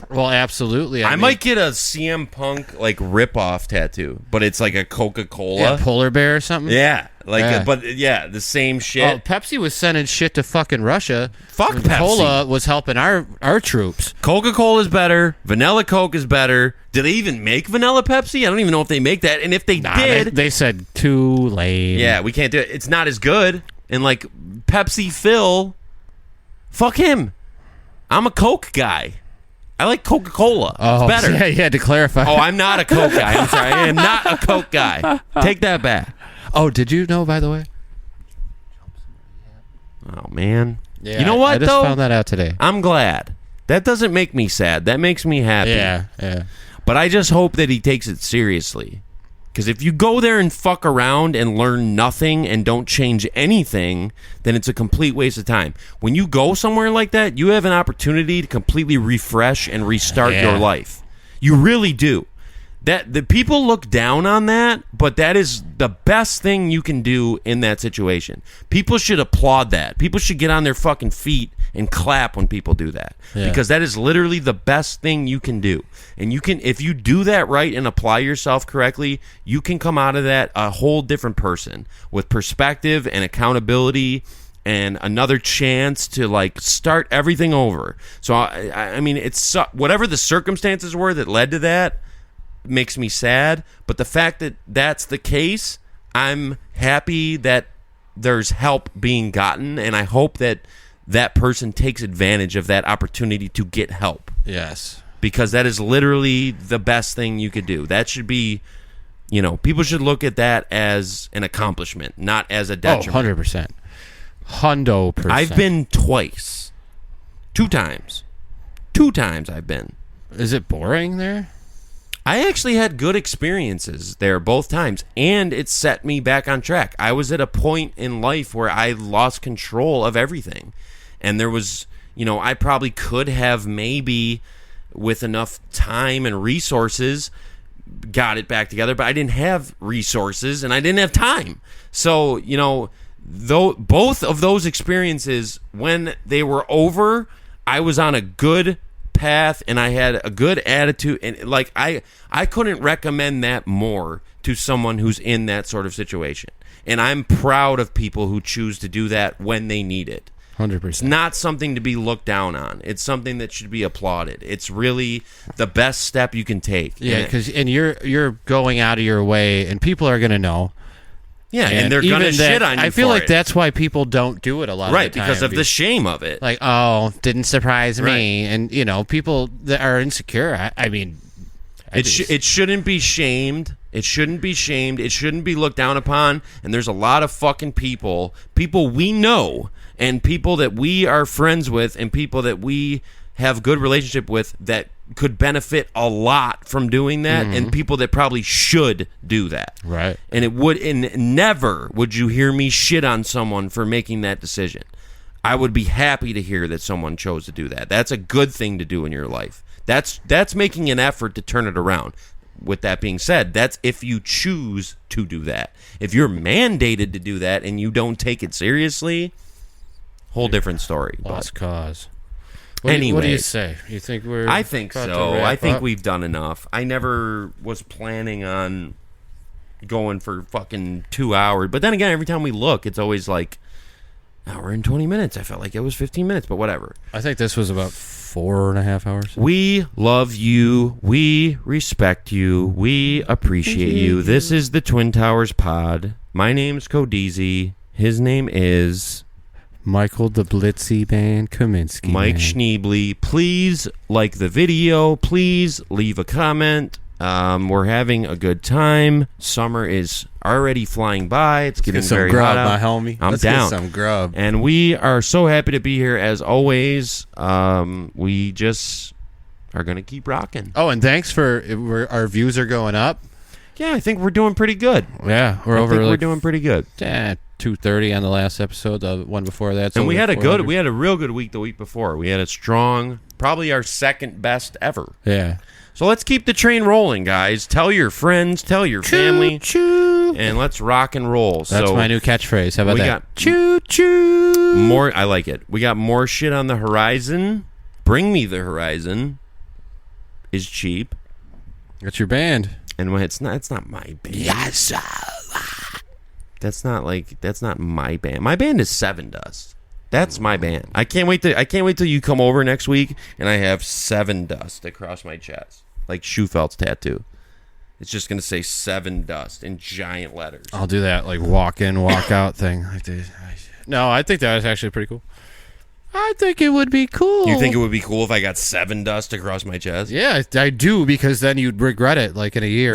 Well, absolutely. I mean, might get a CM Punk like rip-off tattoo, but it's like a Coca-Cola. yeah, polar bear or something. Yeah, like, Yeah. but yeah, the same Oh, shit. Pepsi was sending shit to fucking Russia. Fuck And Pepsi. Cola was helping our troops. Coca-Cola is better. Vanilla Coke is better. Do they even make vanilla Pepsi? I don't even know if they make that. And if they Nah, did, they said too lame. yeah, we can't do it. It's not as good. And like Pepsi Phil, fuck him. I'm a Coke guy. I like Coca-Cola. Oh, It's better. Yeah, you had to clarify. Oh, I'm not a Coke guy. I'm sorry. I am not a Coke guy. Take that back. Oh, did you know, by the way? Oh, man. Yeah, You know what, I just though? found that out today. I'm glad. That doesn't make me sad. That makes me happy. Yeah. But But I just hope that he takes it seriously. Because if you go there and fuck around and learn nothing and don't change anything, then it's a complete waste of time. When you go somewhere like that, you have an opportunity to completely refresh and restart your life. You really do. That the people look down on that, but that is the best thing you can do in that situation. People should applaud that. People should get on their fucking feet and clap when people do that. Because that is literally the best thing you can do. And you can, if you do that right and apply yourself correctly, you can come out of that a whole different person with perspective and accountability and another chance to like start everything over. So I mean, it's whatever the circumstances were that led to that makes me sad, but the fact that that's the case, I'm happy that there's help being gotten, and I hope that that person takes advantage of that opportunity to get help. Yes. Because that is literally the best thing you could do. That should be, people should look at that as an accomplishment, not as a detriment. 100%. 100%. I've been twice. 2 times. 2 times I've been. Is it boring there? I actually had good experiences there both times, and it set me back on track. I was at a point in life where I lost control of everything. And there was, I probably could have maybe, with enough time and resources, got it back together, but I didn't have resources and I didn't have time. So, both of those experiences, when they were over, I was on a good path and I had a good attitude, and like I couldn't recommend that more to someone who's in that sort of situation. And I'm proud of people who choose to do that when they need it. 100%. It's not something to be looked down on. It's something that should be applauded. It's really the best step you can take. Yeah, because you're going out of your way, and people are going to know. Yeah, and they're going to shit on you. I feel for like it. That's why people don't do it a lot right, of the time. because of the shame of it. Like, oh, didn't surprise me. And, people that are insecure, I mean... It shouldn't be shamed. It shouldn't be shamed. It shouldn't be looked down upon. And there's a lot of fucking people we know, and people that we are friends with, and people that we have good relationship with that could benefit a lot from doing that, and people that probably should do that. Right. And never would you hear me shit on someone for making that decision. I would be happy to hear that someone chose to do that. That's a good thing to do in your life. That's making an effort to turn it around. With that being said, that's if you choose to do that. If you're mandated to do that and you don't take it seriously, whole different story. Lost cause. Anyway, what do you say? You think we're... I think so. I think we've done enough. I never was planning on going for fucking 2 hours. But then again, every time we look, it's always like hour and 20 minutes. I felt like it was 15 minutes, but whatever. I think this was about 4.5 hours. We love you. We respect you. We appreciate you. This is the Twin Towers Pod. My name's Codizi. His name is... Michael the Blitzy Man Kaminsky. Mike Schneebly. Please like the video. Please leave a comment. We're having a good time. Summer is already flying by. It's getting very hot out. My homie. Let's get some grub. And we are so happy to be here as always. We just are going to keep rocking. Oh, and thanks for our views are going up. Yeah, I think we're doing pretty good. Yeah, we're doing pretty good. 230 on the last episode. The one before that. And we had a real good week the week before. We had a strong, probably our second best ever. Yeah. So let's keep the train rolling, guys. Tell your friends, tell your family, choo. And let's rock and roll. That's my new catchphrase. How about we that? Got choo choo. More. I like it. We got more shit on the horizon. Bring Me the Horizon is cheap. That's your band. And when it's not my band. Yes. That's not my band. My band is Seven Dust. That's my band. I can't wait till you come over next week and I have Seven Dust across my chest, like Schufeld's tattoo. It's just gonna say Seven Dust in giant letters. I'll do that, like walk in, walk out thing. No, I think that was actually pretty cool. I think it would be cool. You think it would be cool if I got Seven Dust across my chest? Yeah, I do, because then you'd regret it like in a year.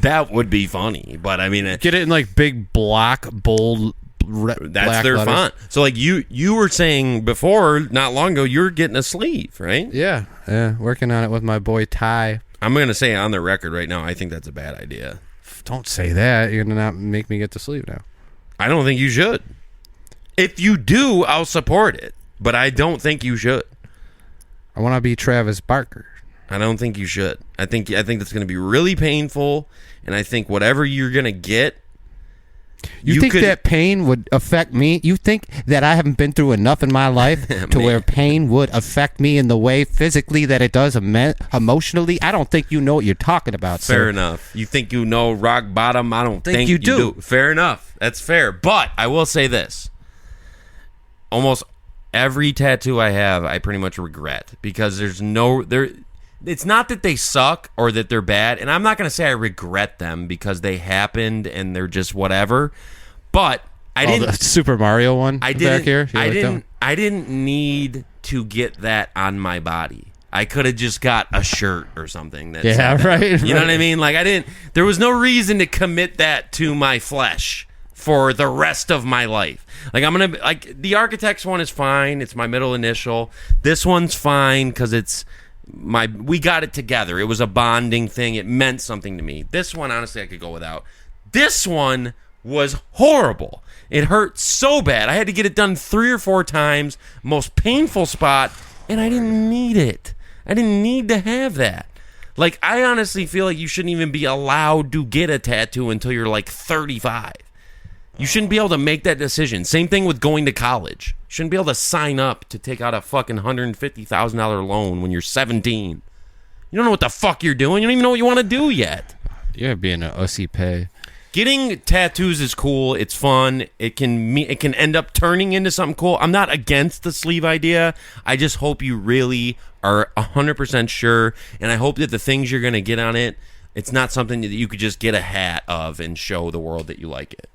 That would be funny, but I mean, get it in like big block, bold. That's their letters. font. So like you were saying before, not long ago, you're getting a sleeve, right? Yeah, working on it with my boy Ty. I'm going to say on the record right now, I think that's a bad idea. Don't say that. You're going to not make me get to sleep now. I don't think you should. If you do, I'll support it. But I don't think you should. I want to be Travis Barker. I don't think you should. I think that's going to be really painful, and I think whatever you're going to get, you think that pain would affect me? You think that I haven't been through enough in my life to where pain would affect me in the way physically that it does emotionally? I don't think you know what you're talking about, sir. Fair enough. You think you know rock bottom? I don't think you do. Fair enough. That's fair. But I will say this. Almost every tattoo I have, I pretty much regret because there's no... It's not that they suck or that they're bad, and I'm not going to say I regret them because they happened and they're just whatever. But I didn't. The Super Mario one. I didn't. Back here. I didn't need to get that on my body. I could have just got a shirt or something. That said that. Right. You know what I mean? Like I didn't. There was no reason to commit that to my flesh for the rest of my life. Like I'm gonna like the Architects one is fine. It's my middle initial. This one's fine because it's. We got it together. It was a bonding thing. It meant something to me. This one, honestly, I could go without. This one was horrible. It hurt so bad. I had to get it done 3 or 4 times. Most painful spot, and I didn't need it. I didn't need to have that. Like, I honestly feel like you shouldn't even be allowed to get a tattoo until you're like 35. You shouldn't be able to make that decision. Same thing with going to college. You shouldn't be able to sign up to take out a fucking $150,000 loan when you're 17. You don't know what the fuck you're doing. You don't even know what you want to do yet. You're being an ussy pay. Getting tattoos is cool. It's fun. It can end up turning into something cool. I'm not against the sleeve idea. I just hope you really are 100% sure, and I hope that the things you're going to get on it, it's not something that you could just get a hat of and show the world that you like it.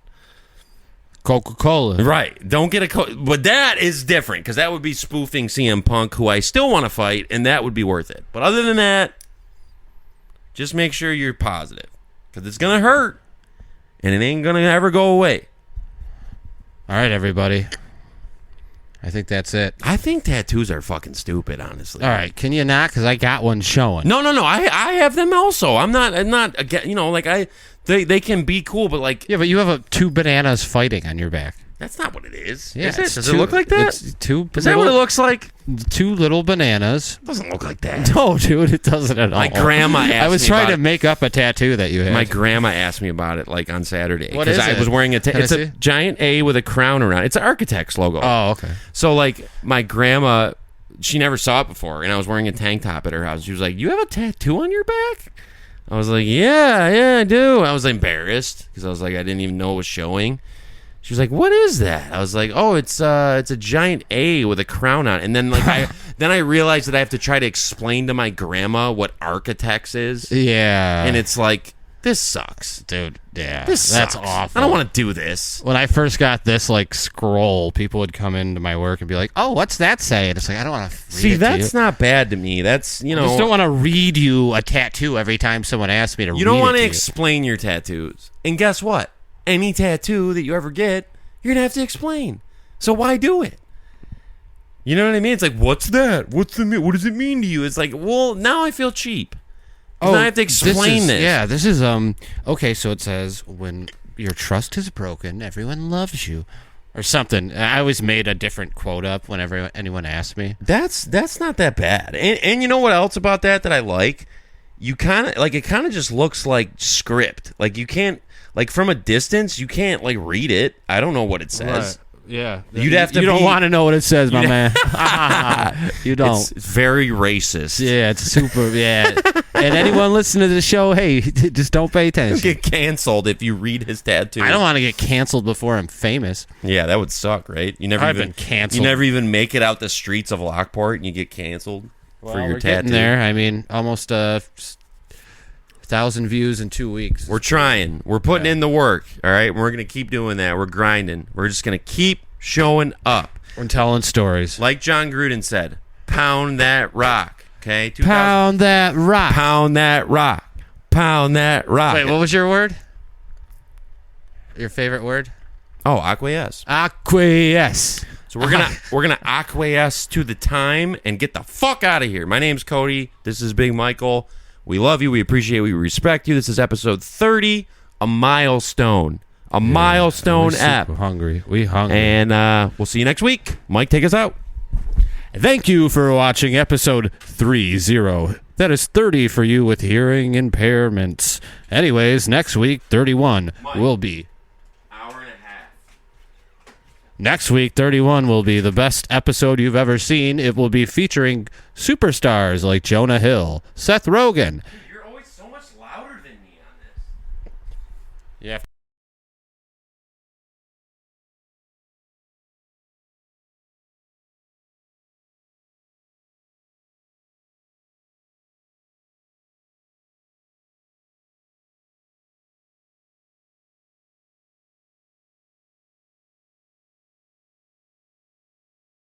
Coca-Cola. Right. Don't get but that is different because that would be spoofing CM Punk, who I still want to fight, and that would be worth it. But other than that, just make sure you're positive because it's going to hurt, and it ain't going to ever go away. All right, everybody. I think that's it. I think tattoos are fucking stupid, honestly. All right. Can you not? Because I got one showing. No. I have them also. I'm not, you know, like They can be cool, but like... Yeah, but you have 2 bananas fighting on your back. That's not what it is. Yeah, is it? Does it look like that? It's 2 is that what it looks like? 2 little bananas. It doesn't look like that. No, dude, it doesn't at all. My grandma asked me I was trying to make up a tattoo that you had. My grandma asked me about it like on Saturday. What is it? I was wearing it's a giant A with a crown around it. It's an Architects logo. Oh, okay. So like my grandma, she never saw it before, and I was wearing a tank top at her house. She was like, "You have a tattoo on your back?" I was like, yeah, I do. I was embarrassed because I was like, I didn't even know it was showing. She was like, what is that? I was like, oh, it's a giant A with a crown on it. And then like I realized that I have to try to explain to my grandma what Architects is. Yeah. And it's like, this sucks. Dude, yeah. That's sucks. Awful. I don't want to do this. When I first got this like scroll, people would come into my work and be like, oh, what's that say? And it's like, I don't want to read it See, that's to you. not bad to me. That's, you know. I just don't want to read you a tattoo every time someone asks me to read it. You don't want to you. explain your tattoos. And guess what? Any tattoo that you ever get, you're going to have to explain. So why do it? You know what I mean? It's like, what's that? What does it mean to you? It's like, well, now I feel cheap. Oh, I have to explain this. Yeah, this is okay, so it says when your trust is broken, everyone loves you. Or something. I always made a different quote up whenever anyone asked me. That's not that bad. And you know what else about that I like? You kind of like it kind of just looks like script. Like you can't like from a distance you can't like read it. I don't know what it says. Right. Yeah. You'd have to You don't want to know what it says, my man. You don't. It's very racist. Yeah, it's super. Yeah. And anyone listening to the show, hey, just don't pay attention. You'll get canceled if you read his tattoo. I don't want to get canceled before I'm famous. Yeah, that would suck, right? I've been canceled. You never even make it out the streets of Lockport and you get canceled for your we're tattoo. Getting there. I mean, almost 1,000 views in 2 weeks. We're trying. We're putting in the work, all right? We're going to keep doing that. We're grinding. We're just going to keep showing up. We're telling stories. Like John Gruden said, pound that rock, okay? Pound that rock. Pound that rock. Pound that rock. Wait, what was your word? Your favorite word? Oh, acquiesce. Acquiesce. So we're gonna acquiesce to the time and get the fuck out of here. My name's Cody. This is Big Michael. We love you. We appreciate you. We respect you. This is episode 30, a milestone. Milestone app. We're hungry. We hungry. And we'll see you next week. Mike, take us out. Thank you for watching episode 30. That is 30 for you with hearing impairments. Anyways, next week, 31 will be... Hour and a half. Next week, 31 will be the best episode you've ever seen. It will be featuring superstars like Jonah Hill, Seth Rogen,